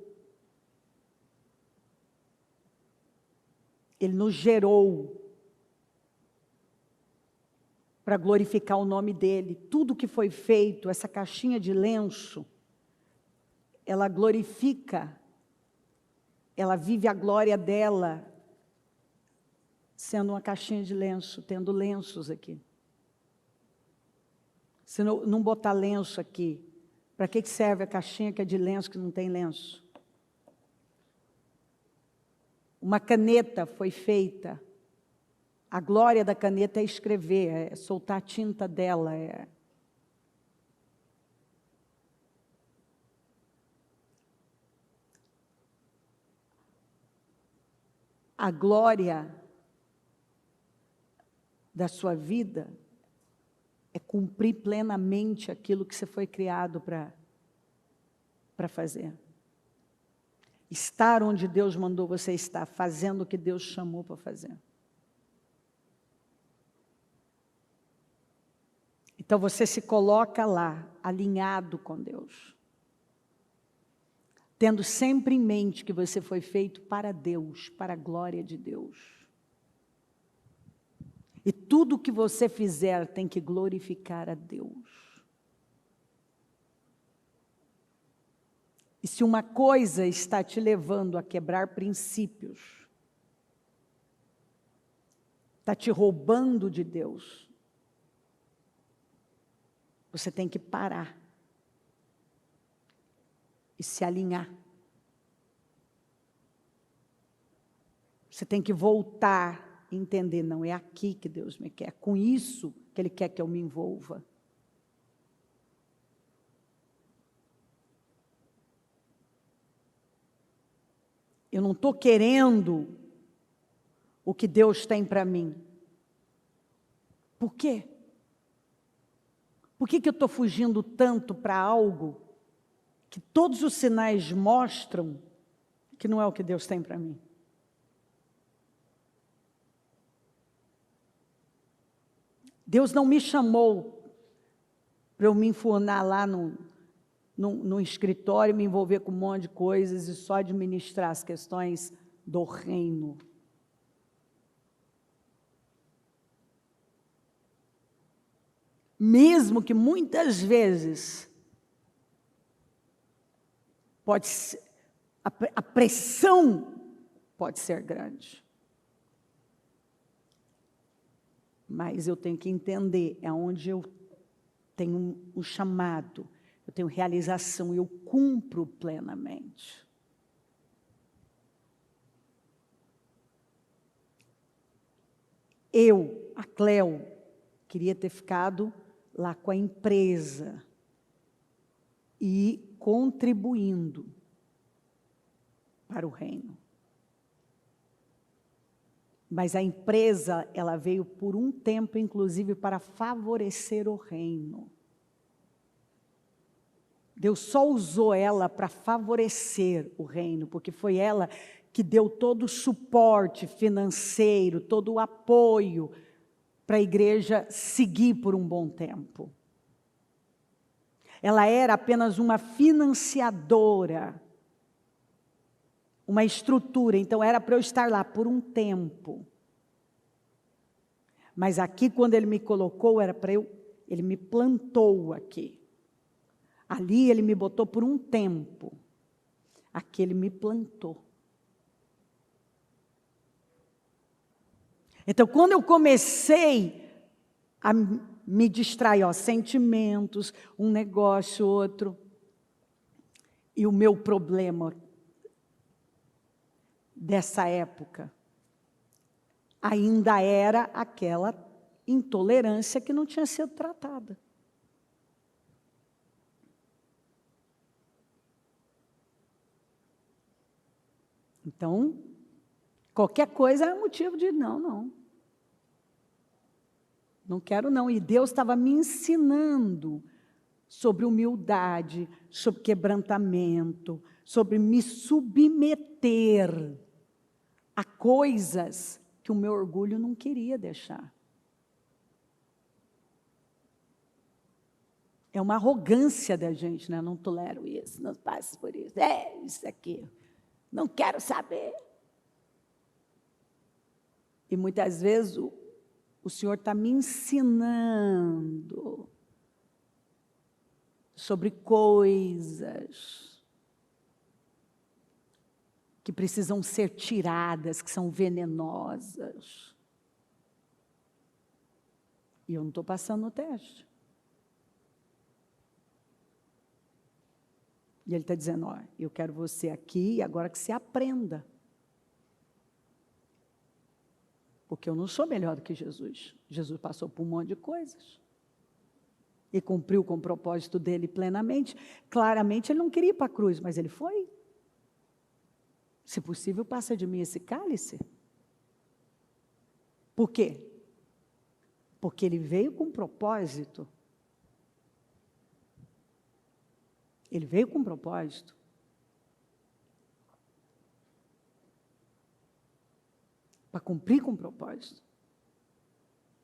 Ele nos gerou para glorificar o nome dEle. Tudo que foi feito, essa caixinha de lenço, ela glorifica, ela vive a glória dela, sendo uma caixinha de lenço, tendo lenços aqui. Se não botar lenço aqui, para que serve a caixinha que é de lenço, que não tem lenço? Uma caneta foi feita. A glória da caneta é escrever, é soltar a tinta dela. A glória da sua vida é cumprir plenamente aquilo que você foi criado para fazer. Estar onde Deus mandou você estar, fazendo o que Deus chamou para fazer. Então você se coloca lá, alinhado com Deus. Tendo sempre em mente que você foi feito para Deus, para a glória de Deus. E tudo que você fizer tem que glorificar a Deus. E se uma coisa está te levando a quebrar princípios, está te roubando de Deus, você tem que parar e se alinhar. Você tem que voltar e entender, não, é aqui que Deus me quer, com isso que Ele quer que eu me envolva. Eu não estou querendo o que Deus tem para mim. Por quê? Por que eu estou fugindo tanto para algo que todos os sinais mostram que não é o que Deus tem para mim? Deus não me chamou para eu me enfurnar lá no escritório, me envolver com um monte de coisas e só administrar as questões do reino. Mesmo que muitas vezes pode ser, a pressão pode ser grande. Mas eu tenho que entender, é onde eu tenho um chamado, eu tenho realização, eu cumpro plenamente. Eu, a Cleo, queria ter ficado lá com a empresa e contribuindo para o reino. Mas a empresa, ela veio por um tempo, inclusive, para favorecer o reino. Deus só usou ela para favorecer o reino, porque foi ela que deu todo o suporte financeiro, todo o apoio para a igreja seguir por um bom tempo. Ela era apenas uma financiadora, uma estrutura, então era para eu estar lá por um tempo. Mas aqui, quando Ele me colocou, era para Ele me plantou aqui. Ali Ele me botou por um tempo. Aqui Ele me plantou. Então, quando eu comecei a me distrair, sentimentos, um negócio, outro, e o meu problema dessa época ainda era aquela intolerância que não tinha sido tratada. Então, qualquer coisa é motivo de não quero não. E Deus estava me ensinando sobre humildade, sobre quebrantamento, sobre me submeter a coisas que o meu orgulho não queria deixar. É uma arrogância da gente, né? Não tolero isso, não passo por isso. Isso aqui, não quero saber. E muitas vezes o Senhor está me ensinando sobre coisas que precisam ser tiradas, que são venenosas. E eu não estou passando no teste. E Ele está dizendo, eu quero você aqui, agora que você aprenda. Porque eu não sou melhor do que Jesus. Jesus passou por um monte de coisas. E cumpriu com o propósito dele plenamente. Claramente, ele não queria ir para a cruz, mas ele foi. Se possível, passa de mim esse cálice. Por quê? Porque ele veio com propósito. Ele veio com propósito. Para cumprir com propósito.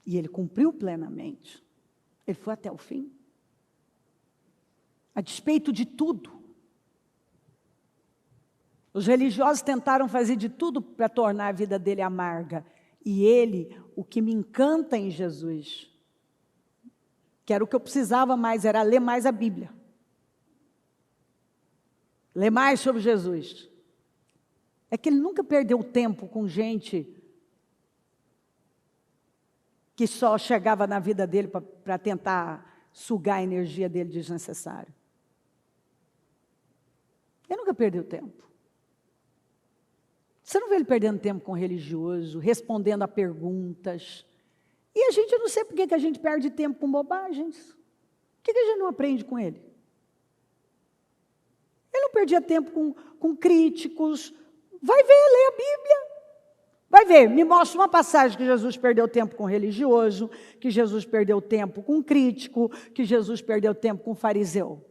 E ele cumpriu plenamente. Ele foi até o fim. A despeito de tudo. Os religiosos tentaram fazer de tudo para tornar a vida dele amarga. E ele, o que me encanta em Jesus, que era o que eu precisava mais, era ler mais a Bíblia. Ler mais sobre Jesus. É que ele nunca perdeu tempo com gente que só chegava na vida dele para tentar sugar a energia dele desnecessário. Ele nunca perdeu tempo. Você não vê ele perdendo tempo com religioso, respondendo a perguntas. E a gente, eu não sei por que a gente perde tempo com bobagens. Por que a gente não aprende com ele? Ele não perdia tempo com críticos. Vai ver, lê a Bíblia. Vai ver, me mostra uma passagem que Jesus perdeu tempo com religioso, que Jesus perdeu tempo com crítico, que Jesus perdeu tempo com fariseu.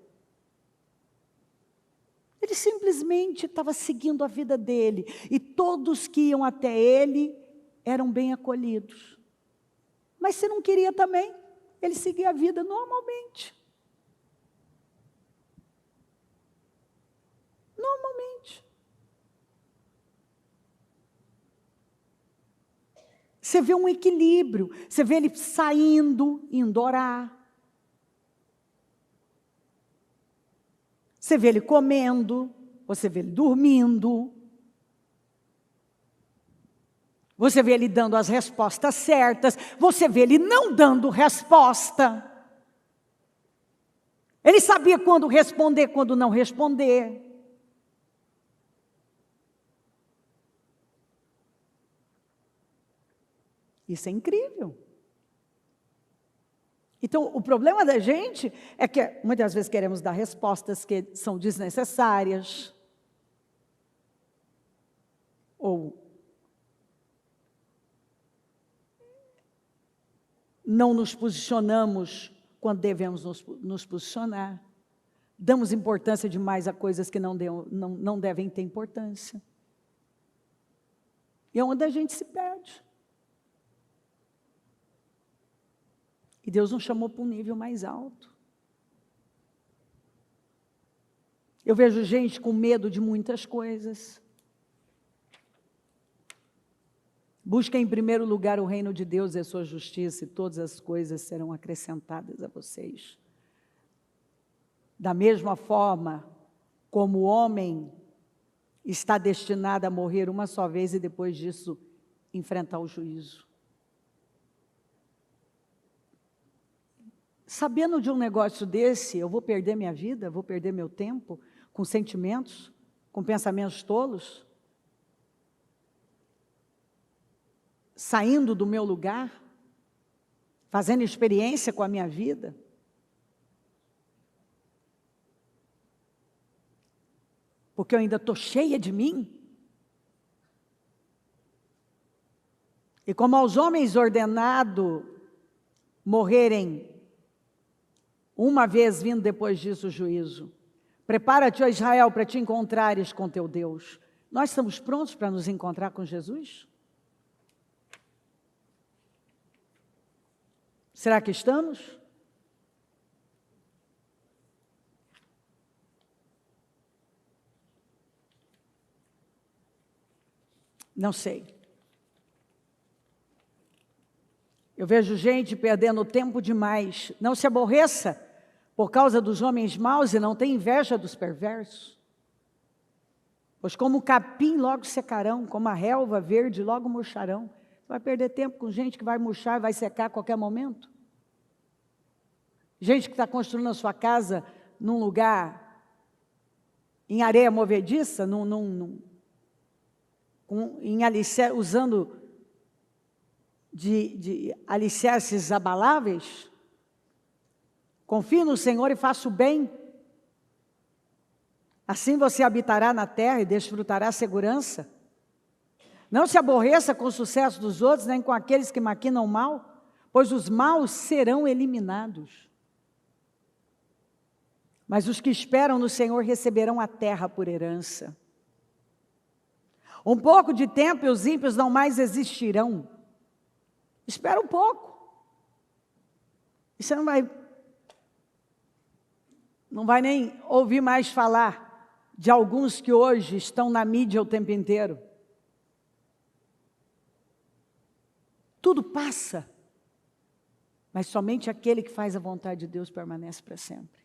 Ele simplesmente estava seguindo a vida dele. E todos que iam até ele eram bem acolhidos. Mas se não queria também, ele seguia a vida normalmente. Normalmente. Você vê um equilíbrio. Você vê ele saindo, indo orar. Você vê ele comendo, você vê ele dormindo. Você vê ele dando as respostas certas, você vê ele não dando resposta. Ele sabia quando responder, quando não responder. Isso é incrível. Então, o problema da gente é que muitas vezes queremos dar respostas que são desnecessárias. Ou não nos posicionamos quando devemos nos posicionar. Damos importância demais a coisas que não devem ter importância. E é onde a gente se perde. E Deus nos chamou para um nível mais alto. Eu vejo gente com medo de muitas coisas. Busquem em primeiro lugar o reino de Deus e a sua justiça, e todas as coisas serão acrescentadas a vocês. Da mesma forma como o homem está destinado a morrer uma só vez e depois disso enfrentar o juízo. Sabendo de um negócio desse, eu vou perder minha vida, vou perder meu tempo, com sentimentos, com pensamentos tolos, saindo do meu lugar, fazendo experiência com a minha vida. Porque eu ainda estou cheia de mim. E como aos homens ordenado morrerem, uma vez vindo depois disso o juízo, prepara-te, ó Israel, para te encontrares com teu Deus. Nós estamos prontos para nos encontrar com Jesus? Será que estamos? Não sei. Eu vejo gente perdendo tempo demais. Não se aborreça por causa dos homens maus e não tenha inveja dos perversos. Pois como o capim logo secarão, como a relva verde logo murcharão. Você vai perder tempo com gente que vai murchar e vai secar a qualquer momento? Gente que está construindo a sua casa num lugar em areia movediça, usando de alicerces abaláveis. Confie no Senhor e faça o bem. Assim você habitará na terra e desfrutará segurança. Não se aborreça com o sucesso dos outros, nem com aqueles que maquinam o mal, pois os maus serão eliminados. Mas os que esperam no Senhor receberão a terra por herança. Um pouco de tempo e os ímpios não mais existirão. Espera um pouco. E você não vai nem ouvir mais falar de alguns que hoje estão na mídia o tempo inteiro. Tudo passa, mas somente aquele que faz a vontade de Deus permanece para sempre.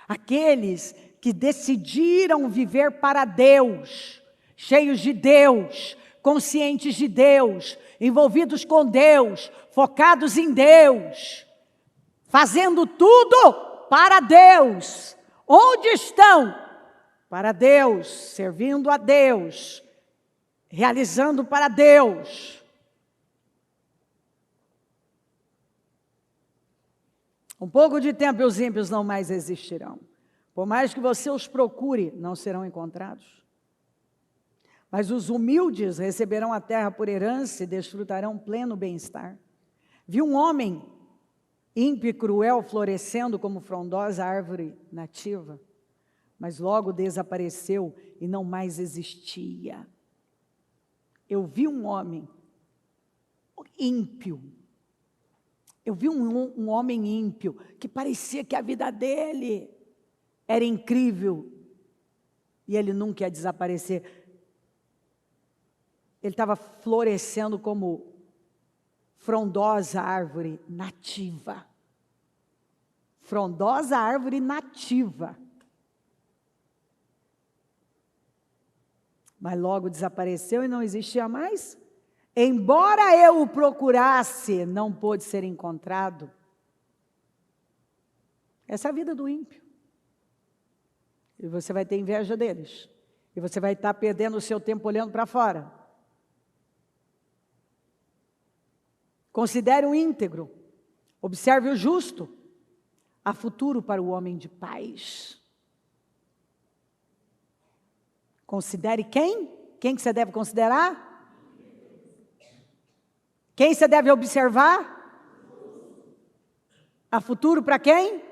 Aqueles que decidiram viver para Deus, cheios de Deus, conscientes de Deus, envolvidos com Deus, focados em Deus, fazendo tudo para Deus. Onde estão? Para Deus, servindo a Deus, realizando para Deus. Um pouco de tempo e os ímpios não mais existirão. Por mais que você os procure, não serão encontrados. Mas os humildes receberão a terra por herança e desfrutarão pleno bem-estar. Vi um homem ímpio e cruel florescendo como frondosa árvore nativa, mas logo desapareceu e não mais existia. Eu vi um homem ímpio. Eu vi um homem ímpio que parecia que a vida dele era incrível e ele nunca ia desaparecer. Ele estava florescendo como frondosa árvore nativa. Frondosa árvore nativa. Mas logo desapareceu e não existia mais. Embora eu o procurasse, não pôde ser encontrado. Essa é a vida do ímpio. E você vai ter inveja deles. E você vai estar perdendo o seu tempo olhando para fora. Considere o íntegro. Observe o justo. Há futuro para o homem de paz. Considere quem? Quem que você deve considerar? Quem você deve observar? Há futuro para quem?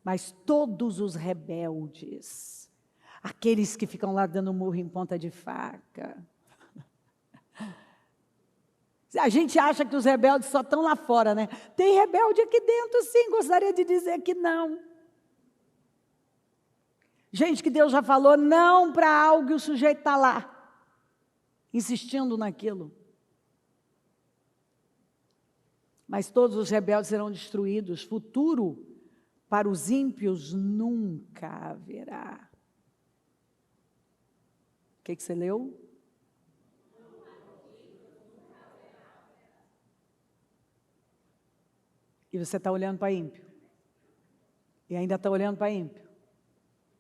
Mas todos os rebeldes, aqueles que ficam lá dando murro em ponta de faca. A gente acha que os rebeldes só estão lá fora, né? Tem rebelde aqui dentro, sim, gostaria de dizer que não. Gente que Deus já falou não para algo e o sujeito está lá, insistindo naquilo. Mas todos os rebeldes serão destruídos. Futuro para os ímpios nunca haverá. O que você leu? E você está olhando para ímpio. E ainda está olhando para ímpio.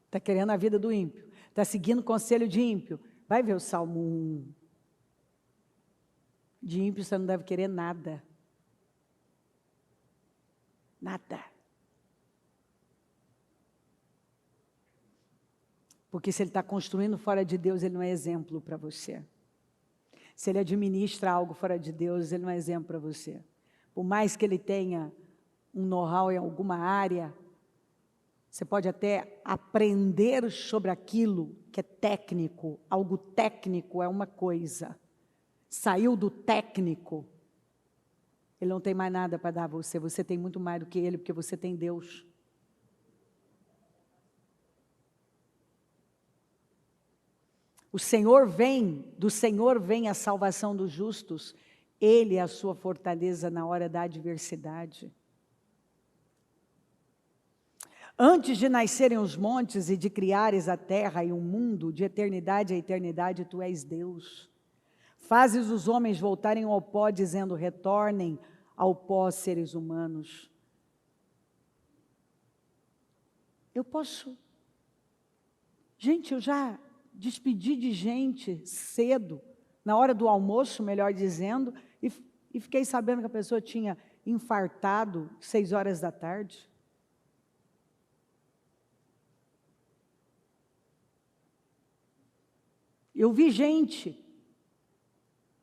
Está querendo a vida do ímpio. Está seguindo o conselho de ímpio. Vai ver o Salmo 1. De ímpio você não deve querer nada. Nada. Porque se ele está construindo fora de Deus, ele não é exemplo para você. Se ele administra algo fora de Deus, ele não é exemplo para você. Por mais que ele tenha um know-how em alguma área, você pode até aprender sobre aquilo que é técnico. Algo técnico é uma coisa. Saiu do técnico, ele não tem mais nada para dar a você. Você tem muito mais do que ele, porque você tem Deus. Do Senhor vem a salvação dos justos. Ele é a sua fortaleza na hora da adversidade. Antes de nascerem os montes e de criares a terra e o mundo, de eternidade a eternidade, tu és Deus. Fazes os homens voltarem ao pó, dizendo, retornem ao pó, seres humanos. Eu posso... Gente, eu já despedi de gente cedo, na hora do almoço, melhor dizendo, e fiquei sabendo que a pessoa tinha infartado 6 horas da tarde. Eu vi gente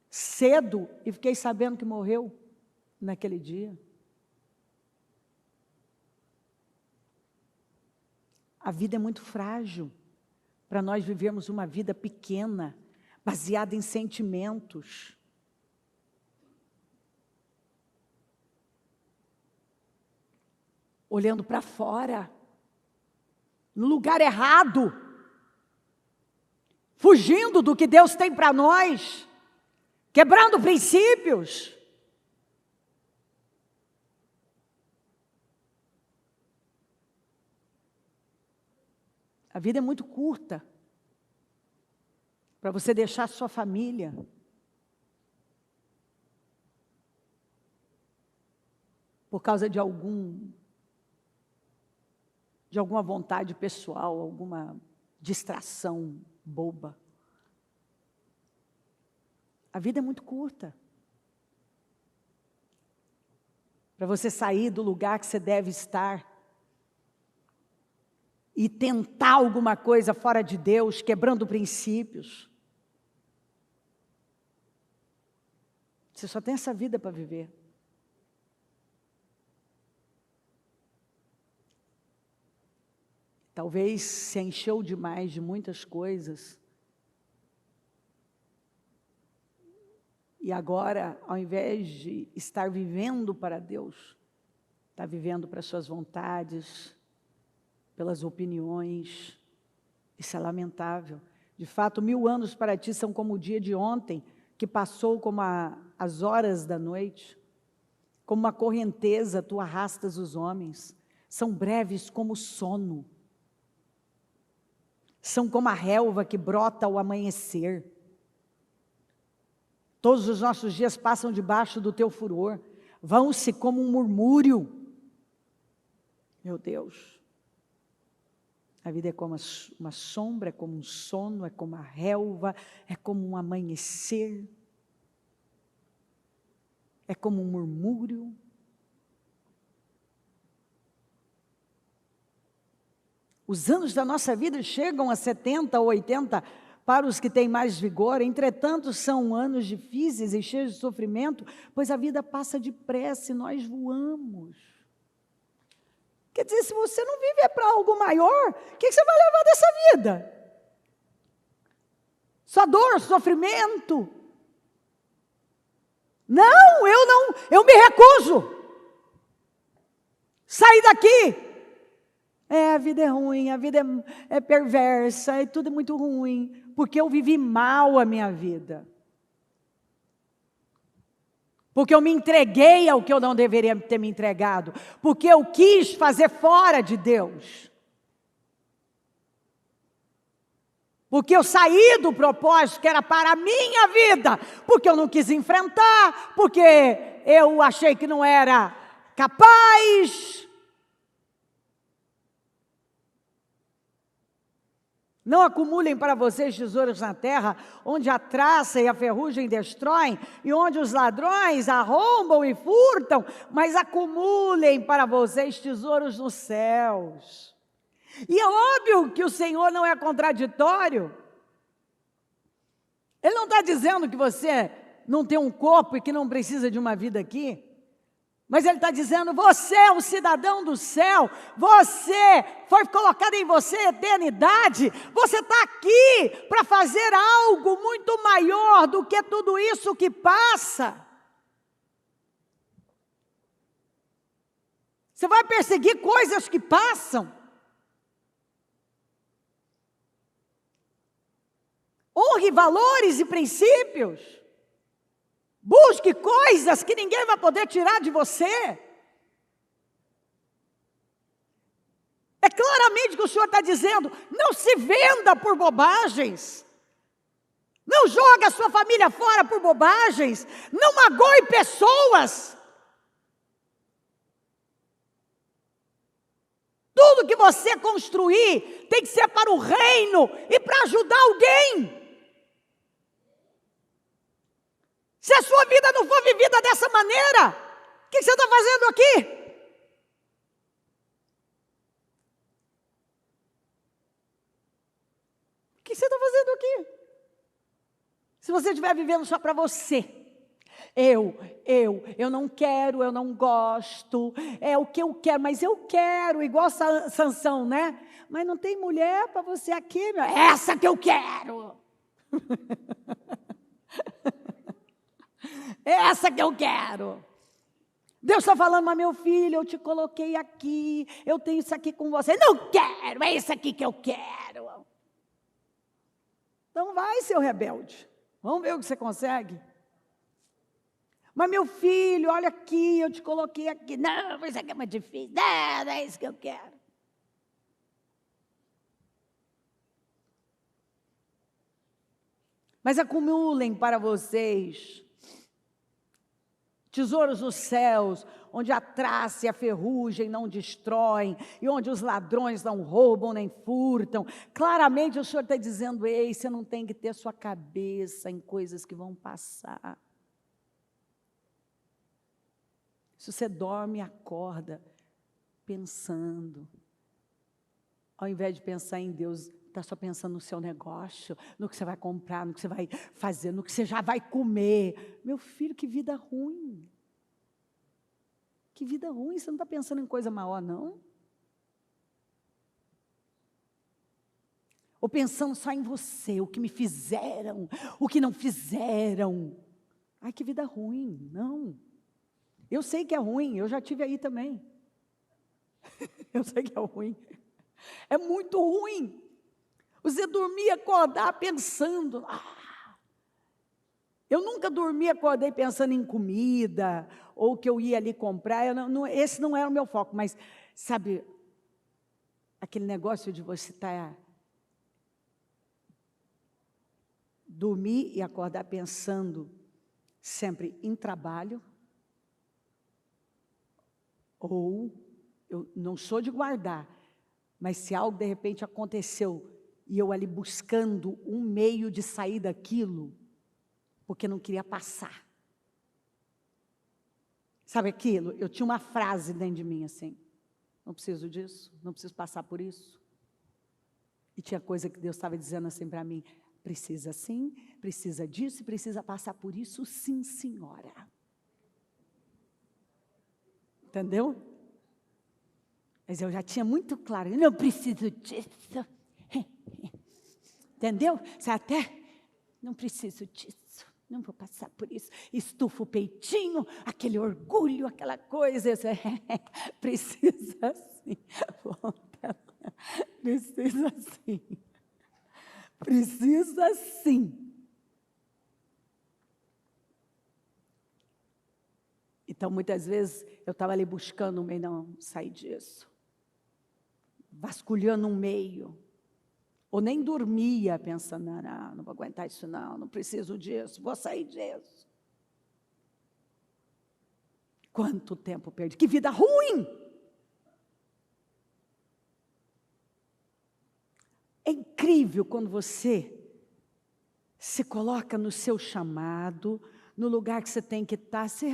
cedo e fiquei sabendo que morreu naquele dia. A vida é muito frágil para nós vivermos uma vida pequena, baseada em sentimentos. Olhando para fora, no lugar errado, fugindo do que Deus tem para nós, quebrando princípios. A vida é muito curta para você deixar a sua família. Por causa de alguma vontade pessoal, alguma distração boba. A vida é muito curta para você sair do lugar que você deve estar e tentar alguma coisa fora de Deus, quebrando princípios. Você só tem essa vida para viver. Talvez se encheu demais de muitas coisas. E agora, ao invés de estar vivendo para Deus, está vivendo para suas vontades, pelas opiniões. Isso é lamentável. De fato, 1000 anos para ti são como o dia de ontem, que passou como as horas da noite. Como uma correnteza, tu arrastas os homens. São breves como o sono. São como a relva que brota ao amanhecer. Todos os nossos dias passam debaixo do teu furor. Vão-se como um murmúrio. Meu Deus. A vida é como uma sombra, é como um sono, é como a relva, é como um amanhecer. É como um murmúrio. Os anos da nossa vida chegam a 70 ou 80 para os que têm mais vigor, entretanto são anos difíceis e cheios de sofrimento, pois a vida passa depressa e nós voamos. Quer dizer, se você não viver para algo maior, o que você vai levar dessa vida? Só dor, sofrimento? Não, eu me recuso. Sai daqui. A vida é ruim, a vida é perversa, tudo é muito ruim, porque eu vivi mal a minha vida. Porque eu me entreguei ao que eu não deveria ter me entregado. Porque eu quis fazer fora de Deus. Porque eu saí do propósito que era para a minha vida. Porque eu não quis enfrentar. Porque eu achei que não era capaz. Não acumulem para vocês tesouros na terra, onde a traça e a ferrugem destroem, e onde os ladrões arrombam e furtam, mas acumulem para vocês tesouros nos céus. E é óbvio que o Senhor não é contraditório. Ele não está dizendo que você não tem um corpo e que não precisa de uma vida aqui. Mas Ele está dizendo, você é um cidadão do céu, você foi colocado em você a eternidade, você está aqui para fazer algo muito maior do que tudo isso que passa. Você vai perseguir coisas que passam. Honre valores e princípios. Busque coisas que ninguém vai poder tirar de você. É claramente que o Senhor está dizendo, não se venda por bobagens. Não jogue a sua família fora por bobagens. Não magoe pessoas. Tudo que você construir tem que ser para o reino e para ajudar alguém. Se a sua vida não for vivida dessa maneira, o que você está fazendo aqui? O que você está fazendo aqui? Se você estiver vivendo só para você. Eu não quero, eu não gosto, é o que eu quero, mas eu quero, igual Sansão, né? Mas não tem mulher para você aqui, meu. Essa que eu quero. Essa que eu quero. Deus está falando, mas meu filho, eu te coloquei aqui, eu tenho isso aqui com você. Não quero, é isso aqui que eu quero. Então vai, seu rebelde. Vamos ver o que você consegue. Mas meu filho, olha aqui, eu te coloquei aqui. Não, isso aqui é muito difícil. Não é isso que eu quero. Mas acumulem para vocês tesouros nos céus, onde a traça e a ferrugem não destroem, e onde os ladrões não roubam nem furtam. Claramente o Senhor está dizendo, ei, você não tem que ter sua cabeça em coisas que vão passar. Se você dorme e acorda pensando, ao invés de pensar em Deus, está só pensando no seu negócio, no que você vai comprar, no que você vai fazer, no que você já vai comer. Meu filho, que vida ruim. Que vida ruim, você não está pensando em coisa maior, não? Ou pensando só em você, o que me fizeram, o que não fizeram. Ai, que vida ruim, não. Eu sei que é ruim, eu já tive aí também. Eu sei que é ruim. É muito ruim. Você dormir e acordar pensando. Eu nunca dormi e acordei pensando em comida, ou que eu ia ali comprar. Esse não era o meu foco, mas, sabe, aquele negócio de você estar... dormir e acordar pensando sempre em trabalho, ou, eu não sou de guardar, mas se algo de repente aconteceu, e eu ali buscando um meio de sair daquilo, porque não queria passar. Sabe aquilo? Eu tinha uma frase dentro de mim assim, não preciso disso, não preciso passar por isso. E tinha coisa que Deus estava dizendo assim para mim, precisa sim, precisa disso, e precisa passar por isso sim, senhora. Entendeu? Mas eu já tinha muito claro, eu não preciso disso. Entendeu? Você até, não preciso disso, não vou passar por isso. Estufa o peitinho, aquele orgulho, aquela coisa. Você, precisa sim. Precisa sim. Precisa sim. Então, muitas vezes, eu estava ali buscando um meio, não, sair disso. Vasculhando um meio. Ou nem dormia pensando, não vou aguentar isso não preciso disso, vou sair disso. Quanto tempo perdi, que vida ruim! É incrível quando você se coloca no seu chamado, no lugar que você tem que estar, você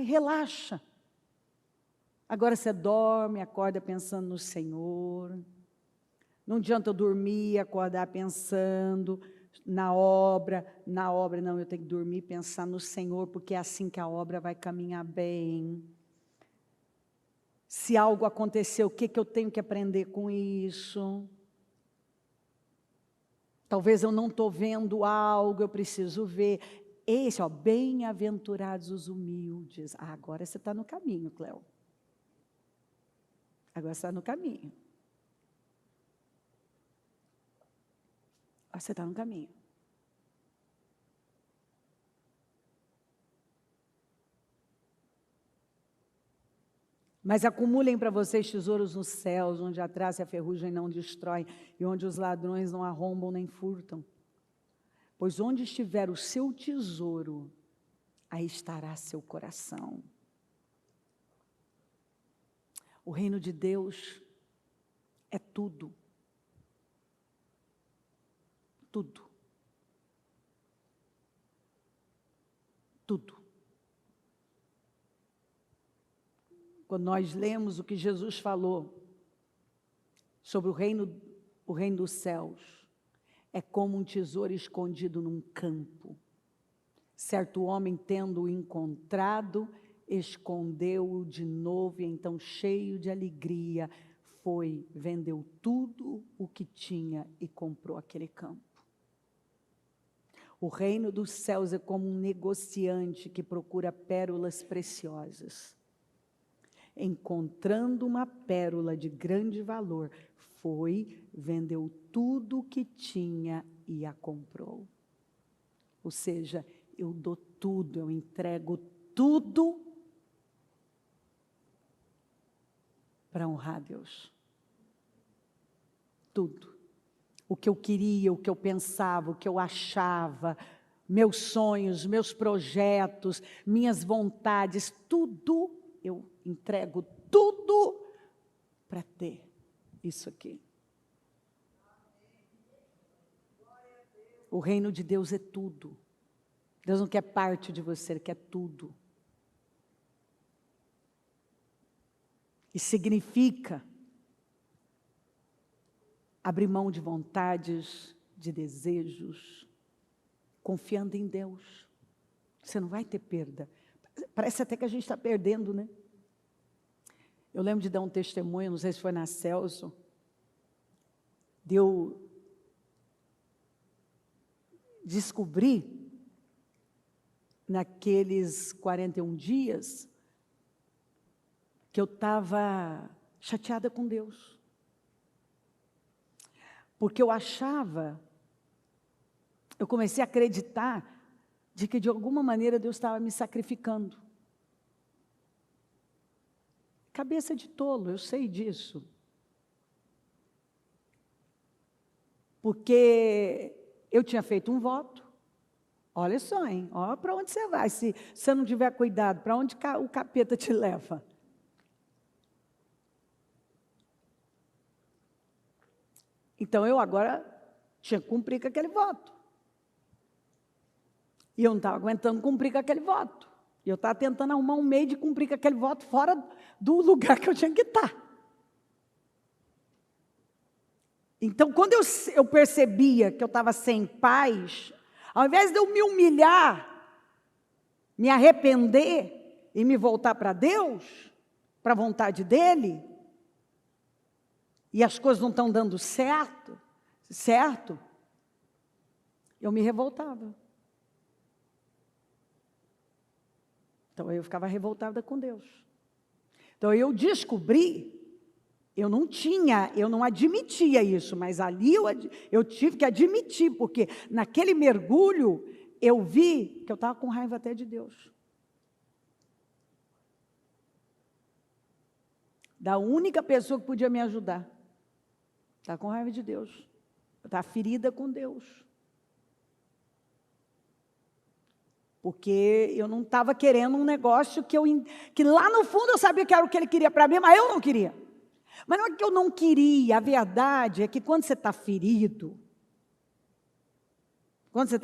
relaxa. Agora você dorme, acorda pensando no Senhor. Não adianta eu dormir e acordar pensando na obra não, eu tenho que dormir e pensar no Senhor, porque é assim que a obra vai caminhar bem. Se algo acontecer, o que eu tenho que aprender com isso? Talvez eu não estou vendo algo, eu preciso ver. Esse, bem-aventurados os humildes. Agora você está no caminho, Cléo. Agora você está no caminho. Você está no caminho. Mas acumulem para vocês tesouros nos céus, onde a traça e a ferrugem não destroem, e onde os ladrões não arrombam nem furtam. Pois onde estiver o seu tesouro, aí estará seu coração. O reino de Deus é tudo. Tudo. Tudo. Quando nós lemos o que Jesus falou sobre o reino dos céus, é como um tesouro escondido num campo. Certo homem, tendo-o encontrado, escondeu-o de novo, e então, cheio de alegria, vendeu tudo o que tinha e comprou aquele campo. O reino dos céus é como um negociante que procura pérolas preciosas. Encontrando uma pérola de grande valor, vendeu tudo o que tinha e a comprou. Ou seja, eu dou tudo, eu entrego tudo para honrar a Deus. Tudo. O que eu queria, o que eu pensava, o que eu achava, meus sonhos, meus projetos, minhas vontades, tudo, eu entrego tudo para ter isso aqui. O reino de Deus é tudo. Deus não quer parte de você, Ele quer tudo. E significa abrir mão de vontades, de desejos, confiando em Deus. Você não vai ter perda. Parece até que a gente está perdendo, né? Eu lembro de dar um testemunho, não sei se foi na Celso, de eu descobrir, naqueles 41 dias, que eu estava chateada com Deus. Porque eu comecei a acreditar de que de alguma maneira Deus estava me sacrificando. Cabeça de tolo, eu sei disso. Porque eu tinha feito um voto. Olha só, hein? Olha para onde você vai. Se você não tiver cuidado, para onde o capeta te leva? Então, eu agora tinha que cumprir com aquele voto. E eu não estava aguentando cumprir com aquele voto. E eu estava tentando arrumar um meio de cumprir com aquele voto fora do lugar que eu tinha que estar. Então, quando eu percebia que eu estava sem paz, ao invés de eu me humilhar, me arrepender e me voltar para Deus, para a vontade dEle, e as coisas não estão dando certo, eu me revoltava. Então, eu ficava revoltada com Deus. Então, eu descobri, eu não admitia isso, mas ali eu tive que admitir, porque naquele mergulho, eu vi que eu estava com raiva até de Deus. Da única pessoa que podia me ajudar. Estava com raiva de Deus. Eu estava ferida com Deus. Porque eu não estava querendo um negócio que lá no fundo eu sabia que era o que ele queria para mim, mas eu não queria. Mas não é que eu não queria, a verdade é que quando você está ferido, quando você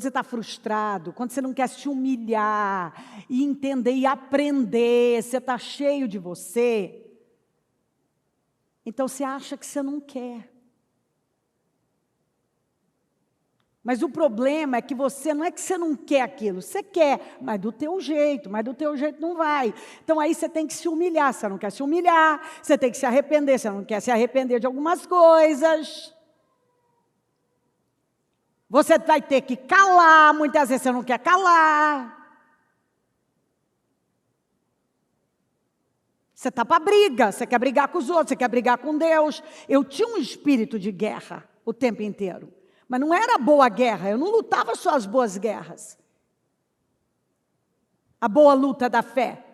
está frustrado, quando você não quer se humilhar e entender e aprender, você está cheio de você, então você acha que você não quer. Mas o problema é que não é que você não quer aquilo, você quer, mas do teu jeito não vai. Então aí você tem que se humilhar, você não quer se humilhar, você tem que se arrepender, você não quer se arrepender de algumas coisas. Você vai ter que calar, muitas vezes você não quer calar. Você está para briga, você quer brigar com os outros, você quer brigar com Deus. Eu tinha um espírito de guerra o tempo inteiro. Mas não era boa guerra, eu não lutava só as boas guerras. A boa luta da fé.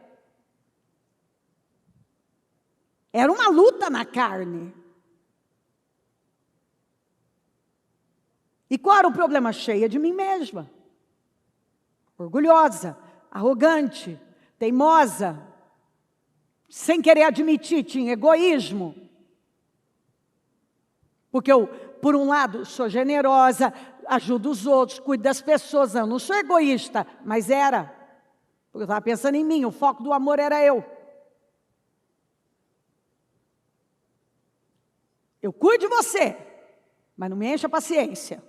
Era uma luta na carne. E qual era o problema? Cheia de mim mesma. Orgulhosa, arrogante, teimosa, sem querer admitir, tinha egoísmo. Porque eu, por um lado, sou generosa, ajudo os outros, cuido das pessoas, eu não sou egoísta, mas era. Porque eu estava pensando em mim, o foco do amor era eu. Eu cuido de você, mas não me encha a paciência.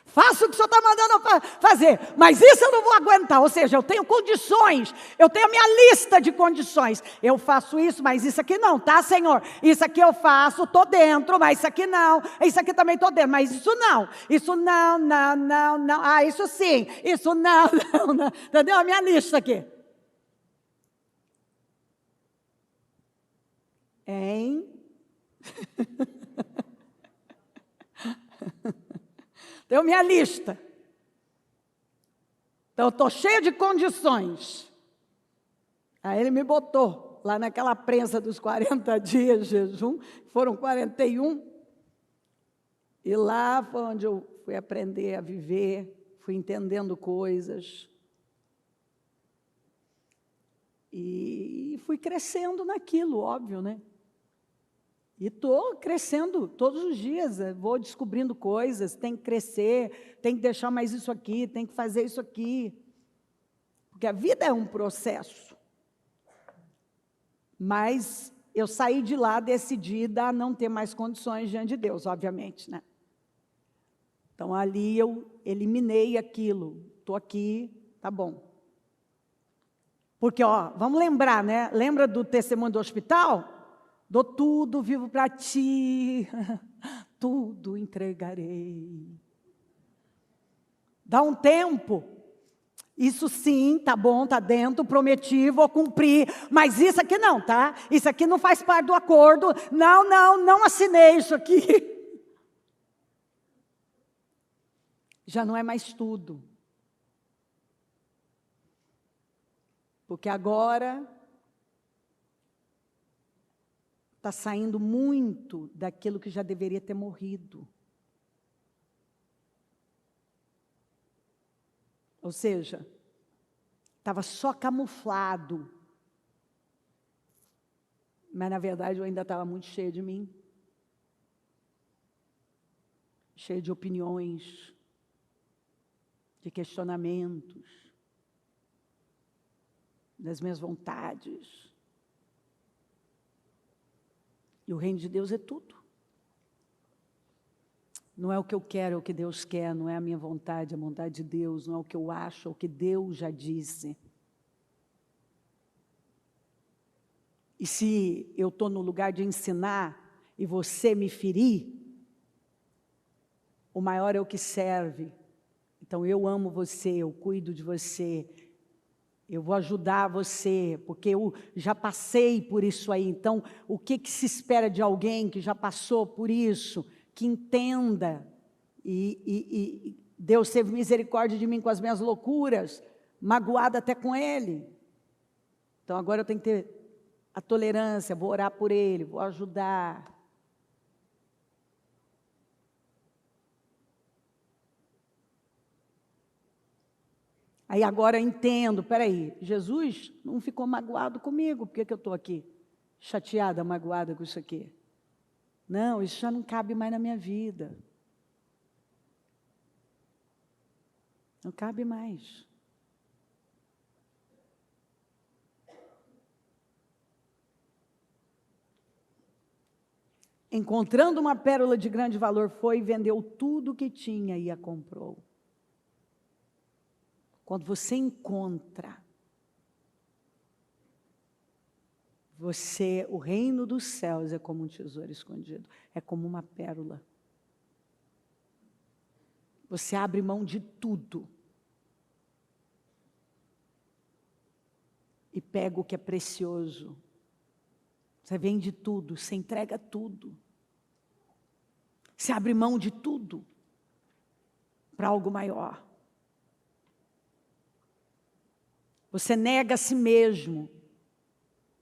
Faço o que o senhor está mandando fazer, mas isso eu não vou aguentar. Ou seja, eu tenho condições, eu tenho a minha lista de condições. Eu faço isso, mas isso aqui não, tá, Senhor? Isso aqui eu faço, estou dentro, mas isso aqui não. Isso aqui também estou dentro, mas isso não. Isso não. Ah, isso sim, isso não. Entendeu? A minha lista aqui. Hein? Tenho minha lista. Então, eu estou cheia de condições. Aí ele me botou lá naquela prensa dos 40 dias de jejum, foram 41. E lá foi onde eu fui aprender a viver, fui entendendo coisas. E fui crescendo naquilo, óbvio, né? E estou crescendo todos os dias, vou descobrindo coisas, tem que crescer, tem que deixar mais isso aqui, tem que fazer isso aqui. Porque a vida é um processo. Mas eu saí de lá decidida a não ter mais condições diante de Deus, obviamente, né? Então ali eu eliminei aquilo, estou aqui, tá bom. Porque, vamos lembrar, né? Lembra do testemunho do hospital? Dou tudo, vivo para ti, tudo entregarei. Dá um tempo, isso sim, tá bom, tá dentro, prometi, vou cumprir, mas isso aqui não, tá? Isso aqui não faz parte do acordo, não assinei isso aqui. Já não é mais tudo. Porque agora está saindo muito daquilo que já deveria ter morrido. Ou seja, estava só camuflado. Mas, na verdade, eu ainda estava muito cheia de mim. Cheia de opiniões, de questionamentos, das minhas vontades. E o reino de Deus é tudo. Não é o que eu quero, é o que Deus quer, não é a minha vontade, é a vontade de Deus, não é o que eu acho, é o que Deus já disse. E se eu estou no lugar de ensinar e você me ferir, o maior é o que serve. Então eu amo você, eu cuido de você, eu vou ajudar você, porque eu já passei por isso aí. Então, o que se espera de alguém que já passou por isso? Que entenda. E Deus teve misericórdia de mim com as minhas loucuras, magoada até com Ele. Então, agora eu tenho que ter a tolerância, vou orar por Ele, vou ajudar. Aí agora eu entendo, peraí, Jesus não ficou magoado comigo, por que eu estou aqui chateada, magoada com isso aqui? Não, isso já não cabe mais na minha vida. Não cabe mais. Encontrando uma pérola de grande valor, foi e vendeu tudo o que tinha e a comprou. Quando você encontra, o reino dos céus é como um tesouro escondido, é como uma pérola. Você abre mão de tudo e pega o que é precioso. Você vende tudo, você entrega tudo. Você abre mão de tudo para algo maior. Você nega a si mesmo,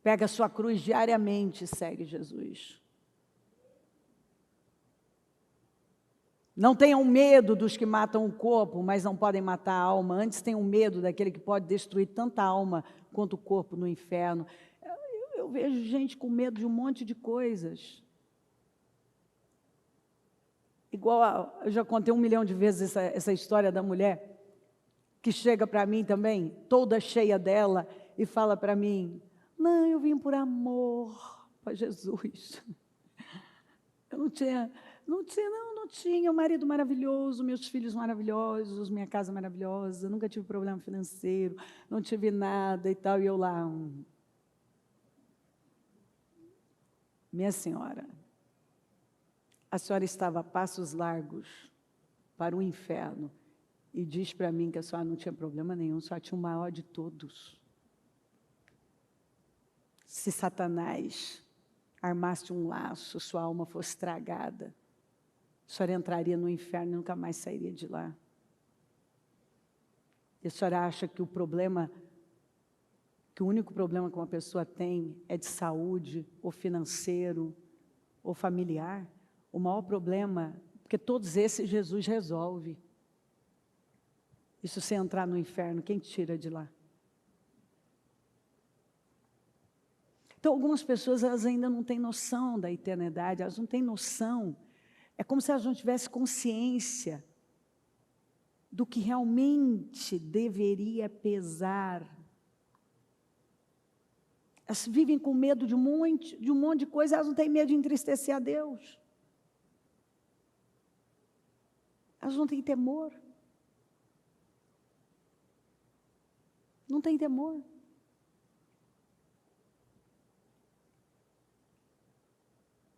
pega a sua cruz diariamente e segue Jesus. Não tenham medo dos que matam o corpo, mas não podem matar a alma. Antes tenham medo daquele que pode destruir tanta alma quanto o corpo no inferno. Eu vejo gente com medo de um monte de coisas. Igual, eu já contei 1 milhão de vezes essa história da mulher que chega para mim também, toda cheia dela, e fala para mim, não, eu vim por amor para Jesus. Eu não tinha um marido maravilhoso, meus filhos maravilhosos, minha casa maravilhosa, nunca tive problema financeiro, não tive nada e tal, e eu lá, minha senhora, a senhora estava a passos largos para o inferno e diz para mim que a senhora não tinha problema nenhum, a senhora tinha o maior de todos. Se Satanás armasse um laço, sua alma fosse tragada, a senhora entraria no inferno e nunca mais sairia de lá. E a senhora acha que o único problema que uma pessoa tem é de saúde, ou financeiro, ou familiar? O maior problema, porque todos esses Jesus resolve. E se você entrar no inferno, quem te tira de lá? Então, algumas pessoas, elas ainda não têm noção da eternidade, elas não têm noção. É como se elas não tivessem consciência do que realmente deveria pesar. Elas vivem com medo de um monte de coisa, elas não têm medo de entristecer a Deus. Elas não têm temor. Não têm temor.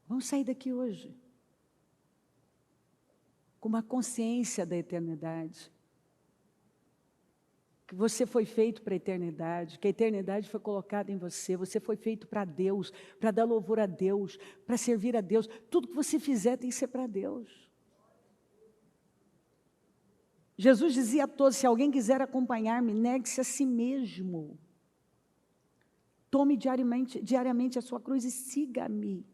Vamos sair daqui hoje com uma consciência da eternidade. Que você foi feito para a eternidade, que a eternidade foi colocada em você, você foi feito para Deus, para dar louvor a Deus, para servir a Deus. Tudo que você fizer tem que ser para Deus. Jesus dizia a todos, se alguém quiser acompanhar-me, negue-se a si mesmo. Tome diariamente a sua cruz e siga-me.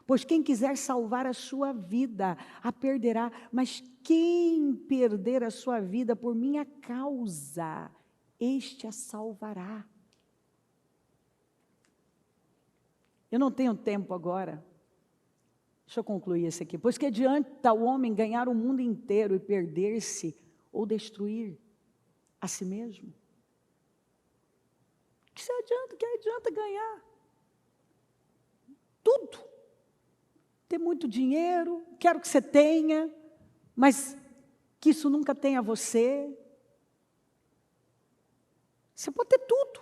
Pois quem quiser salvar a sua vida, a perderá. Mas quem perder a sua vida por minha causa, este a salvará. Eu não tenho tempo agora. Deixa eu concluir esse aqui. Pois que adianta o homem ganhar o mundo inteiro e perder-se ou destruir a si mesmo? Que adianta ganhar? Tudo. Ter muito dinheiro, quero que você tenha, mas que isso nunca tenha você. Você pode ter tudo.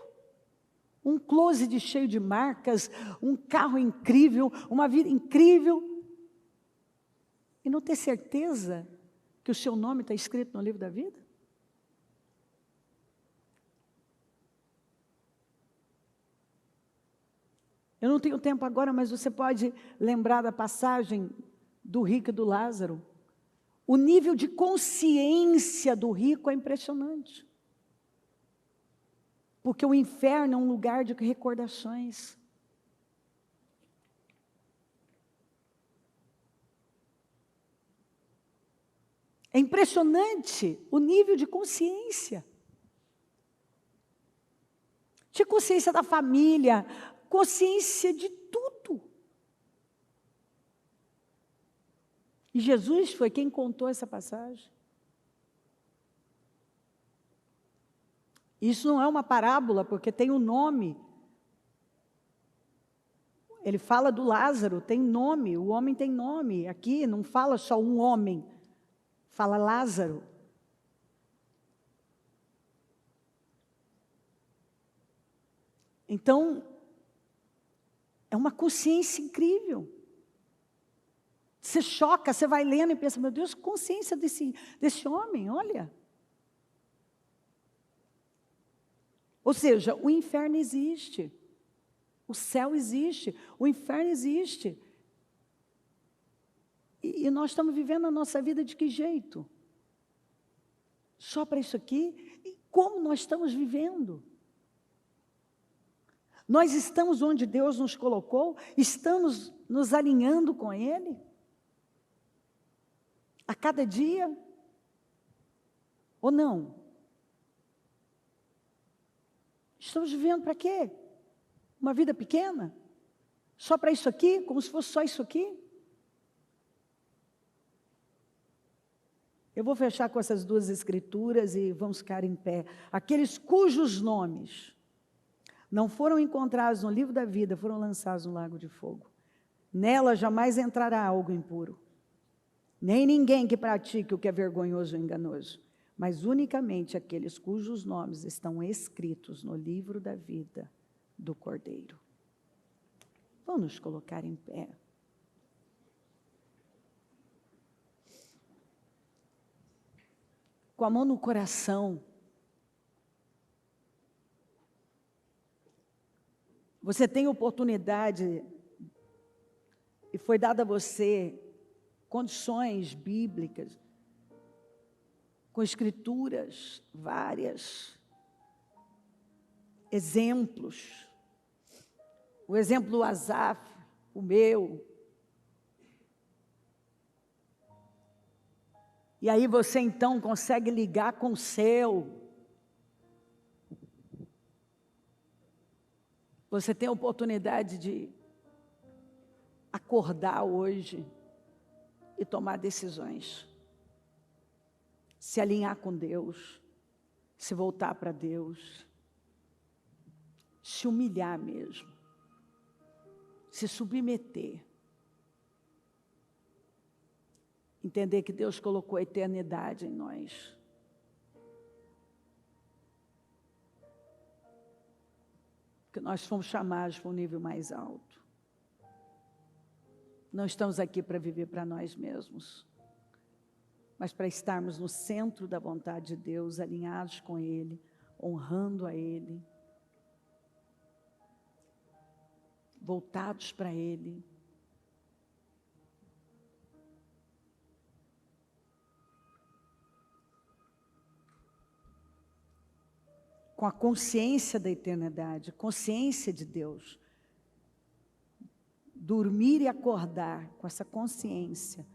Um closet cheio de marcas, um carro incrível, uma vida incrível. E não ter certeza que o seu nome está escrito no livro da vida? Eu não tenho tempo agora, mas você pode lembrar da passagem do rico e do Lázaro. O nível de consciência do rico é impressionante. Porque o inferno é um lugar de recordações. É impressionante o nível de consciência. De consciência da família, consciência de tudo. E Jesus foi quem contou essa passagem. Isso não é uma parábola, porque tem um nome. Ele fala do Lázaro, tem nome, o homem tem nome. Aqui não fala só um homem, fala Lázaro. Então, é uma consciência incrível. Você choca, você vai lendo e pensa, meu Deus, consciência desse homem, olha. Ou seja, o inferno existe. O céu existe, o inferno existe. E nós estamos vivendo a nossa vida de que jeito? Só para isso aqui? E como nós estamos vivendo? Nós estamos onde Deus nos colocou? Estamos nos alinhando com Ele? A cada dia? Ou não? Estamos vivendo para quê? Uma vida pequena? Só para isso aqui? Como se fosse só isso aqui? Eu vou fechar com essas duas escrituras e vamos ficar em pé. Aqueles cujos nomes não foram encontrados no livro da vida, foram lançados no lago de fogo. Nela jamais entrará algo impuro, nem ninguém que pratique o que é vergonhoso ou enganoso, mas unicamente aqueles cujos nomes estão escritos no livro da vida do Cordeiro. Vamos nos colocar em pé. Com a mão no coração. Você tem oportunidade, e foi dada a você condições bíblicas, com escrituras várias, exemplos. O exemplo do Asaf, o meu. E aí você então consegue ligar com o seu. Você tem a oportunidade de acordar hoje e tomar decisões. Se alinhar com Deus, se voltar para Deus, se humilhar mesmo, se submeter. Entender que Deus colocou a eternidade em nós. Que nós fomos chamados para um nível mais alto. Não estamos aqui para viver para nós mesmos, mas para estarmos no centro da vontade de Deus, alinhados com Ele, honrando a Ele, voltados para Ele. Com a consciência da eternidade, consciência de Deus. Dormir e acordar com essa consciência.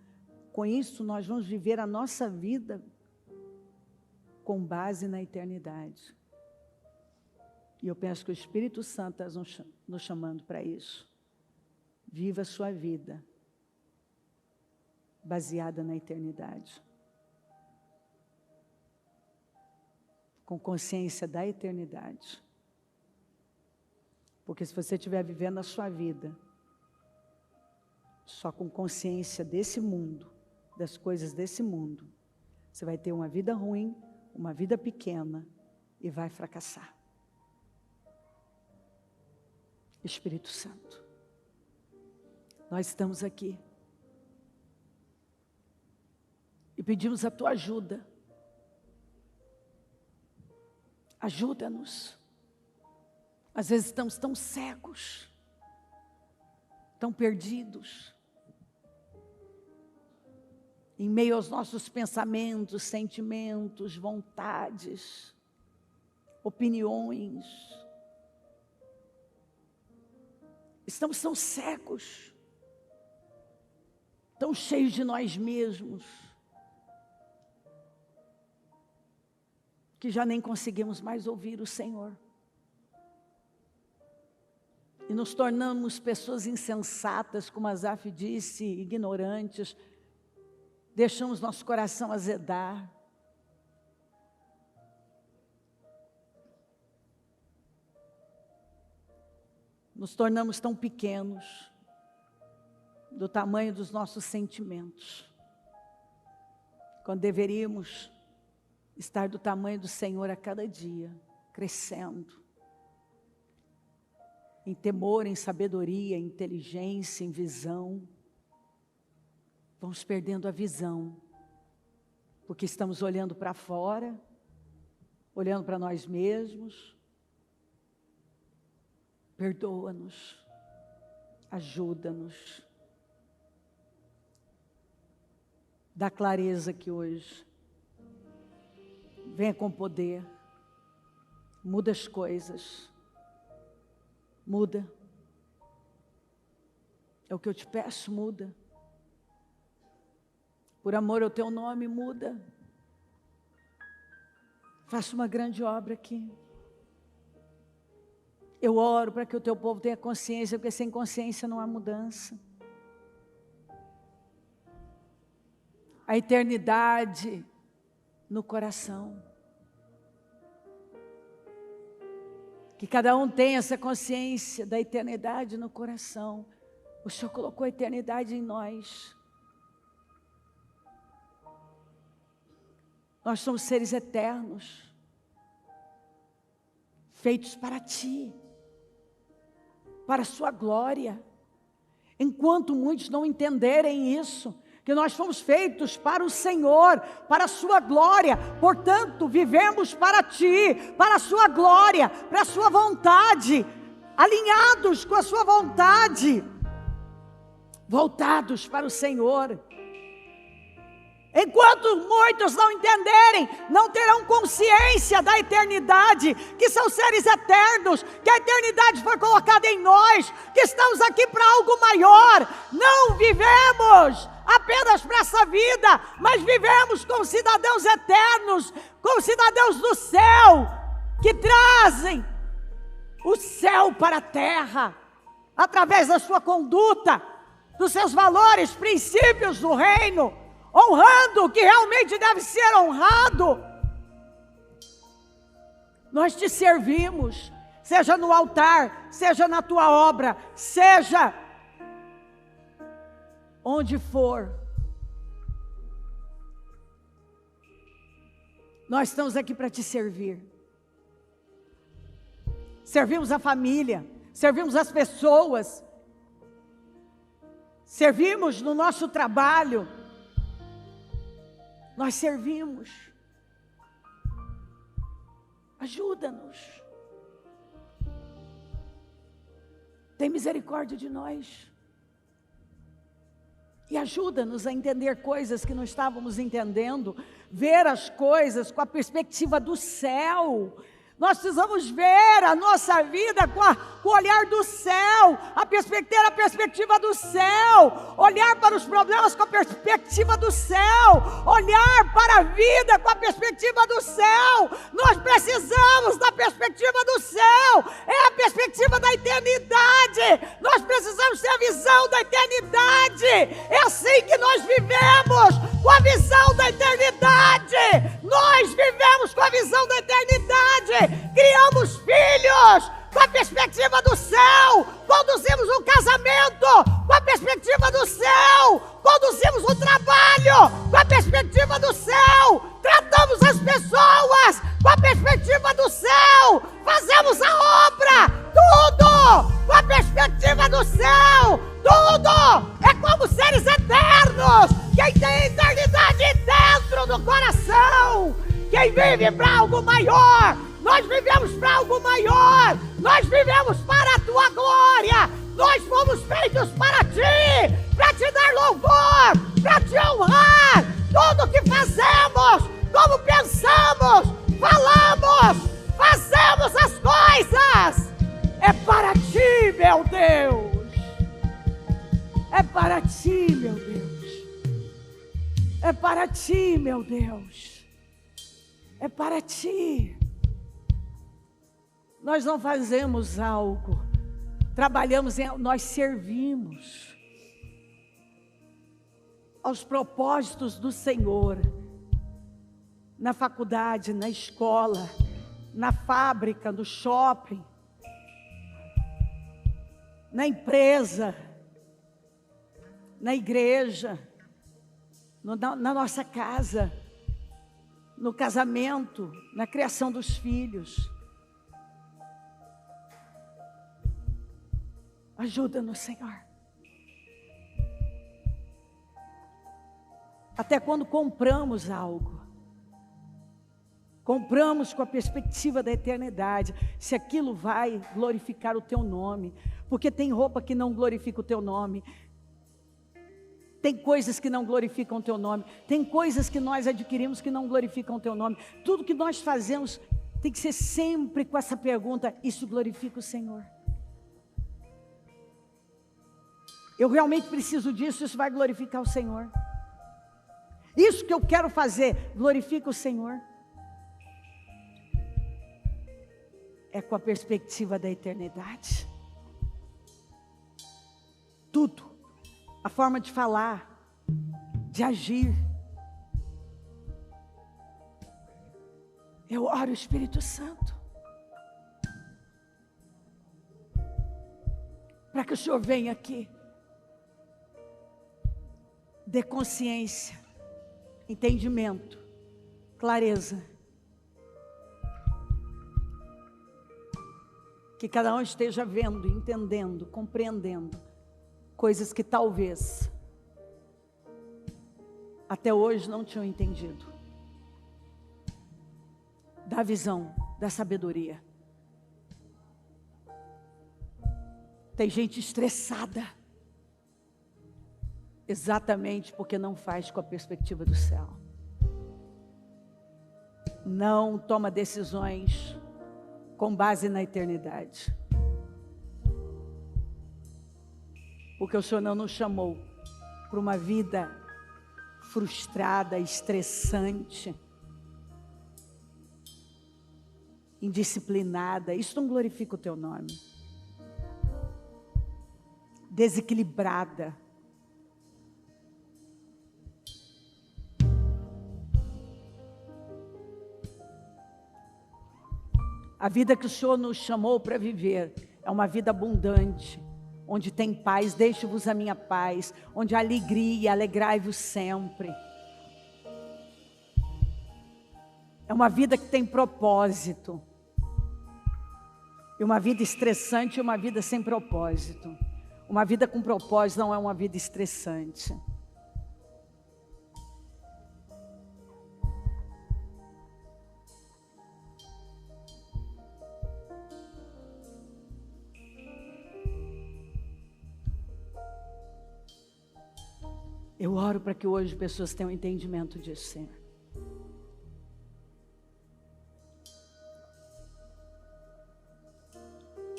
Com isso, nós vamos viver a nossa vida com base na eternidade. E eu penso que o Espírito Santo está nos chamando para isso. Viva a sua vida baseada na eternidade. Com consciência da eternidade. Porque se você estiver vivendo a sua vida só com consciência desse mundo, das coisas desse mundo, você vai ter uma vida ruim, uma vida pequena e vai fracassar. Espírito Santo, nós estamos aqui e pedimos a tua ajuda. Ajuda-nos. Às vezes estamos tão cegos, tão perdidos, em meio aos nossos pensamentos, sentimentos, vontades, opiniões. Estamos tão cegos, tão cheios de nós mesmos, que já nem conseguimos mais ouvir o Senhor. E nos tornamos pessoas insensatas, como Asaf disse, ignorantes. Deixamos nosso coração azedar. Nos tornamos tão pequenos, do tamanho dos nossos sentimentos, quando deveríamos estar do tamanho do Senhor a cada dia, crescendo, em temor, em sabedoria, em inteligência, em visão. Vamos perdendo a visão, porque estamos olhando para fora, olhando para nós mesmos. Perdoa-nos, ajuda-nos, dá clareza aqui hoje, venha com poder, muda as coisas, muda, é o que eu te peço, muda, por amor ao teu nome, muda, faça uma grande obra aqui. Eu oro para que o teu povo tenha consciência, porque sem consciência não há mudança. A eternidade no coração. Que cada um tenha essa consciência da eternidade no coração. O Senhor colocou a eternidade em nós. Nós somos seres eternos, feitos para Ti, para a sua glória. Enquanto muitos não entenderem isso, que nós fomos feitos para o Senhor, para a sua glória, portanto, vivemos para Ti, para a sua glória, para a sua vontade, alinhados com a sua vontade, voltados para o Senhor. Enquanto muitos não entenderem, não terão consciência da eternidade, que são seres eternos, que a eternidade foi colocada em nós, que estamos aqui para algo maior. Não vivemos apenas para essa vida, mas vivemos como cidadãos eternos, como cidadãos do céu, que trazem o céu para a terra, através da sua conduta, dos seus valores, princípios do reino, honrando o que realmente deve ser honrado. Nós te servimos, seja no altar, seja na tua obra, seja onde for. Nós estamos aqui para te servir. Servimos a família, servimos as pessoas, servimos no nosso trabalho. Nós servimos. Ajuda-nos. Tem misericórdia de nós. E ajuda-nos a entender coisas que não estávamos entendendo. Ver as coisas com a perspectiva do céu. Nós precisamos ver a nossa vida com o olhar do céu, a perspectiva do céu, olhar para os problemas com a perspectiva do céu, olhar para a vida com a perspectiva do céu. Nós precisamos da perspectiva do céu, é a perspectiva da eternidade. Nós precisamos ter a visão da eternidade. É assim que nós vivemos, com a visão da eternidade. Nós vivemos com a visão da eternidade. Criamos filhos com a perspectiva do céu, conduzimos um casamento com a perspectiva do céu, conduzimos um trabalho com a perspectiva do céu, tratamos as pessoas com a perspectiva do céu, fazemos a obra, tudo com a perspectiva do céu, tudo é como seres eternos, quem tem a eternidade dentro do coração, quem vive para algo maior. Nós vivemos para algo maior, nós vivemos para a tua glória, nós fomos feitos para te dar louvor, para te honrar. Tudo que fazemos, como pensamos, falamos, fazemos as coisas, é para ti, meu Deus, é para ti, meu Deus, é para ti, meu Deus. É para ti. Nós não fazemos algo, nós servimos aos propósitos do Senhor, na faculdade, na escola, na fábrica, no shopping, na empresa, na igreja, na nossa casa, no casamento, na criação dos filhos. Ajuda-nos, Senhor. Até quando compramos algo, compramos com a perspectiva da eternidade, se aquilo vai glorificar o teu nome, porque tem roupa que não glorifica o teu nome, tem coisas que não glorificam o teu nome, tem coisas que nós adquirimos que não glorificam o teu nome. Tudo que nós fazemos tem que ser sempre com essa pergunta: isso glorifica o Senhor? Eu realmente preciso disso, isso vai glorificar o Senhor? Isso que eu quero fazer, glorifica o Senhor? É com a perspectiva da eternidade. Tudo, a forma de falar, de agir. Eu oro, Espírito Santo, para que o Senhor venha aqui, dê consciência, entendimento, clareza. Que cada um esteja vendo, entendendo, compreendendo coisas que talvez até hoje não tinham entendido. Da visão, da sabedoria. Tem gente estressada, exatamente porque não faz com a perspectiva do céu. Não toma decisões com base na eternidade. Porque o Senhor não nos chamou para uma vida frustrada, estressante, indisciplinada. Isso não glorifica o teu nome. Desequilibrada. A vida que o Senhor nos chamou para viver é uma vida abundante, onde tem paz. Deixo-vos a minha paz, onde há alegria, alegrai-vos sempre. É uma vida que tem propósito. E uma vida estressante é uma vida sem propósito. Uma vida com propósito não é uma vida estressante. Eu oro para que hoje pessoas tenham entendimento disso, Senhor.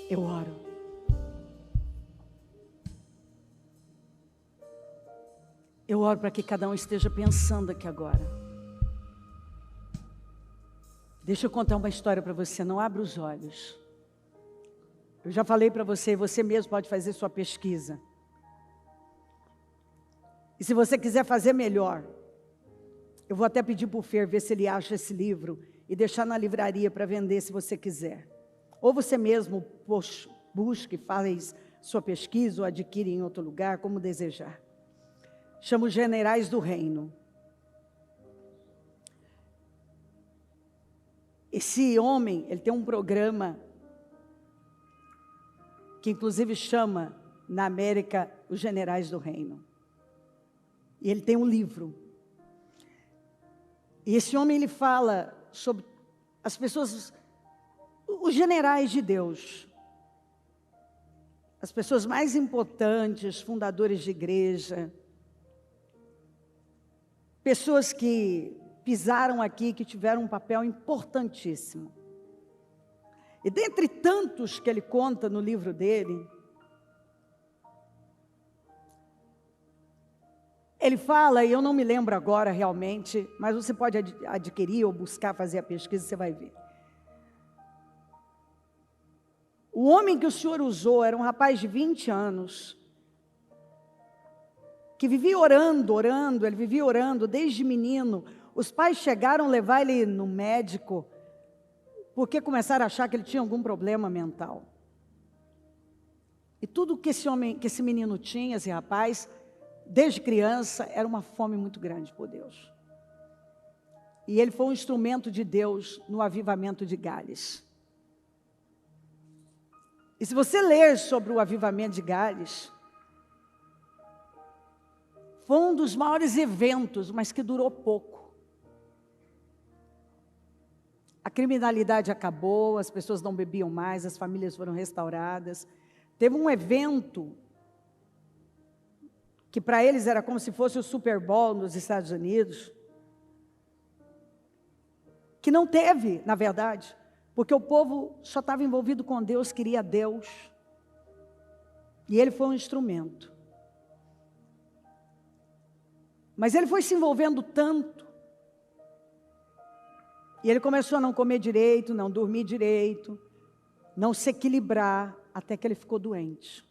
Eu oro. Eu oro para que cada um esteja pensando aqui agora. Deixa eu contar uma história para você, não abra os olhos. Eu já falei para você, você mesmo pode fazer sua pesquisa. E se você quiser fazer melhor, eu vou até pedir para o Fer ver se ele acha esse livro e deixar na livraria para vender se você quiser. Ou você mesmo busque, faz sua pesquisa ou adquire em outro lugar, como desejar. Chama os Generais do Reino. Esse homem, ele tem um programa que inclusive chama na América os Generais do Reino. E ele tem um livro. E esse homem, ele fala sobre as pessoas, os generais de Deus. As pessoas mais importantes, fundadores de igreja. Pessoas que pisaram aqui, que tiveram um papel importantíssimo. E dentre tantos que ele conta no livro dele, Ele fala, e eu não me lembro agora realmente, mas você pode adquirir ou buscar fazer a pesquisa, você vai ver. O homem que o Senhor usou era um rapaz de 20 anos, que vivia orando, ele vivia orando desde menino. Os pais chegaram a levar ele no médico, porque começaram a achar que ele tinha algum problema mental. E tudo que esse menino tinha, esse rapaz, desde criança, era uma fome muito grande por Deus. E ele foi um instrumento de Deus no avivamento de Gales. E se você ler sobre o avivamento de Gales, foi um dos maiores eventos, mas que durou pouco. A criminalidade acabou, as pessoas não bebiam mais, as famílias foram restauradas. Teve um evento que para eles era como se fosse o Super Bowl nos Estados Unidos, que não teve, na verdade, porque o povo só estava envolvido com Deus, queria Deus, e ele foi um instrumento. Mas ele foi se envolvendo tanto, e ele começou a não comer direito, não dormir direito, não se equilibrar, até que ele ficou doente.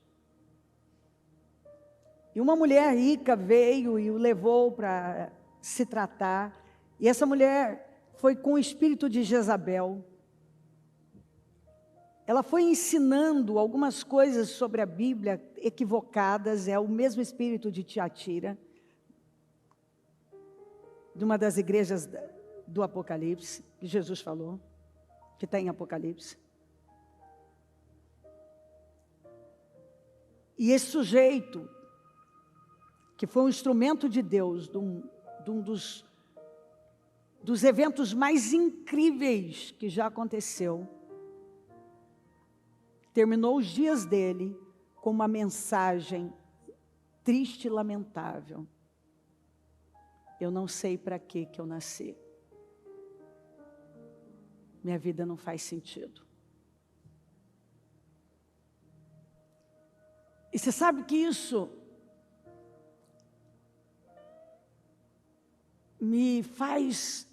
E uma mulher rica veio e o levou para se tratar, e essa mulher foi com o espírito de Jezabel. Ela foi ensinando algumas coisas sobre a Bíblia equivocadas, é o mesmo espírito de Tiatira, de uma das igrejas do Apocalipse, que Jesus falou, que está em Apocalipse. E esse sujeito, que foi um instrumento de Deus, de um dos eventos mais incríveis que já aconteceu, terminou os dias dele com uma mensagem triste e lamentável. Eu não sei para que eu nasci. Minha vida não faz sentido. E você sabe que isso me faz,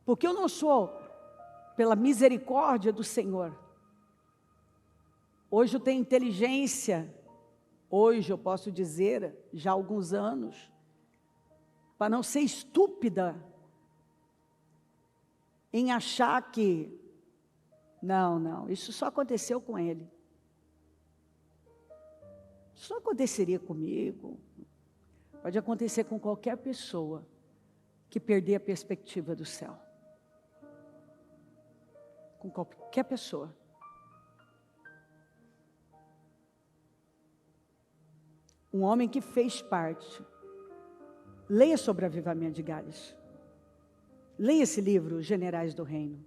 porque eu não sou, pela misericórdia do Senhor. Hoje eu tenho inteligência, hoje eu posso dizer, já há alguns anos, para não ser estúpida em achar que, não, isso só aconteceu com ele. Isso não aconteceria comigo. Pode acontecer com qualquer pessoa que perder a perspectiva do céu. Com qualquer pessoa. Um homem que fez parte. Leia sobre o avivamento de Gales. Leia esse livro, Generais do Reino.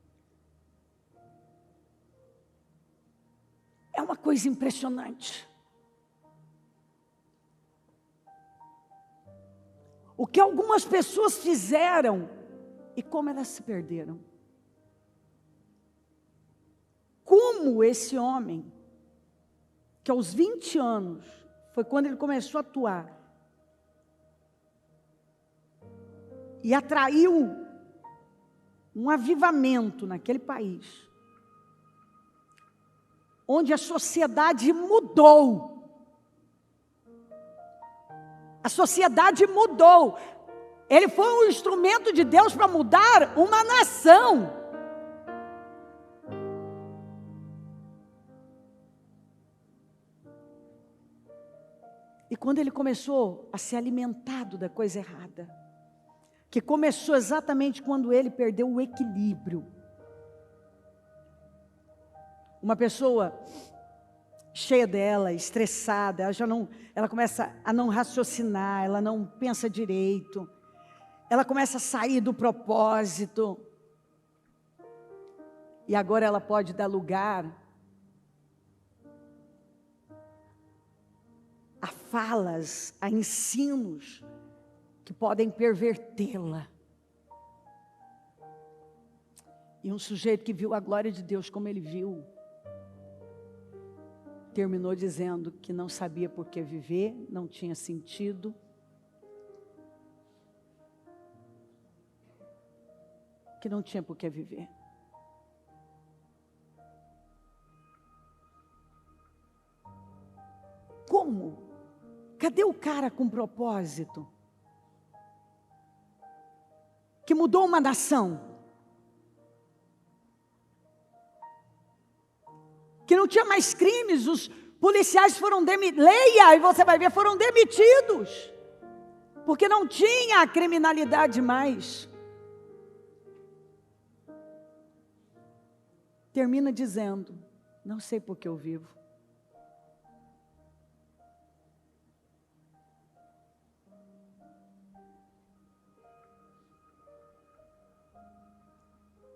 É uma coisa impressionante. O que algumas pessoas fizeram e como elas se perderam. Como esse homem, que aos 20 anos, foi quando ele começou a atuar, e atraiu um avivamento naquele país, onde a sociedade mudou. A sociedade mudou. Ele foi um instrumento de Deus para mudar uma nação. E quando ele começou a ser alimentado da coisa errada, que começou exatamente quando ele perdeu o equilíbrio. Uma pessoa cheia dela, estressada, ela começa a não raciocinar, ela não pensa direito, ela começa a sair do propósito. E agora ela pode dar lugar a falas, a ensinos que podem pervertê-la. E um sujeito que viu a glória de Deus como ele viu, terminou dizendo que não sabia por que viver, não tinha sentido, que não tinha por que viver. Como? Cadê o cara com propósito? Que mudou uma nação. Que não tinha mais crimes, os policiais foram demitidos. Leia e você vai ver, foram demitidos. Porque não tinha criminalidade mais. Termina dizendo, não sei por que eu vivo.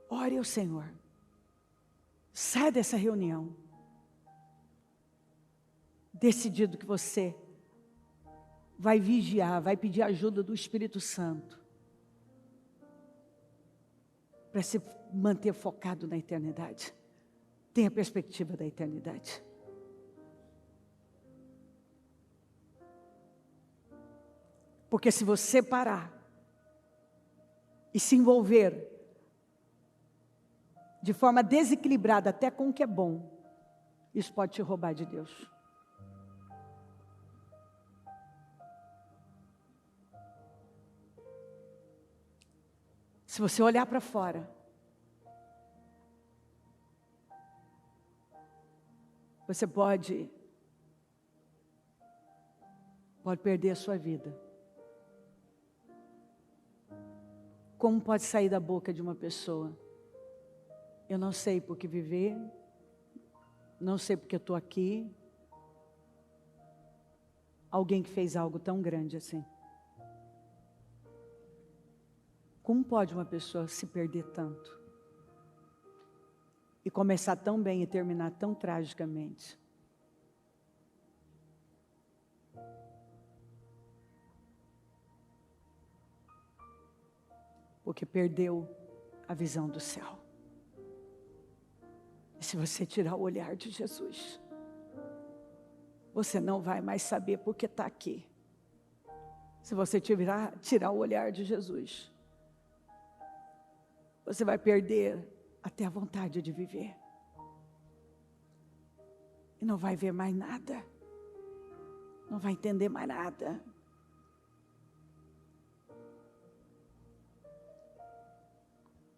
Ore ao Senhor. Sai dessa reunião. Decidido que você vai vigiar, vai pedir ajuda do Espírito Santo. Para se manter focado na eternidade. Tenha perspectiva da eternidade. Porque se você parar e se envolver de forma desequilibrada até com o que é bom, isso pode te roubar de Deus. Se você olhar para fora, você pode perder a sua vida. Como pode sair da boca de uma pessoa? Eu não sei por que viver, não sei porque eu estou aqui. Alguém que fez algo tão grande assim. Como pode uma pessoa se perder tanto? E começar tão bem e terminar tão tragicamente? Porque perdeu a visão do céu. E se você tirar o olhar de Jesus, você não vai mais saber por que está aqui. Se você tirar o olhar de Jesus, você vai perder até a vontade de viver. E não vai ver mais nada. Não vai entender mais nada.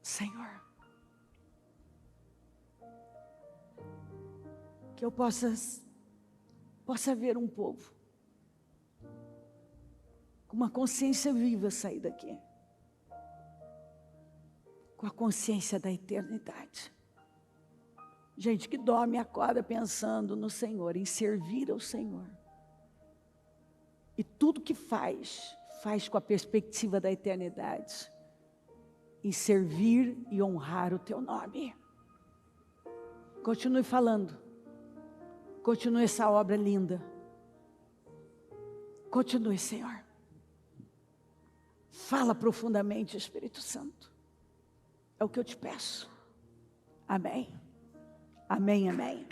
Senhor, que eu possa ver um povo com uma consciência viva sair daqui. Com a consciência da eternidade. Gente que dorme e acorda pensando no Senhor, em servir ao Senhor. E tudo que faz com a perspectiva da eternidade. Em servir e honrar o teu nome. Continue falando. Continue essa obra linda. Continue, Senhor. Fala profundamente, Espírito Santo. É o que eu te peço. Amém. Amém, amém.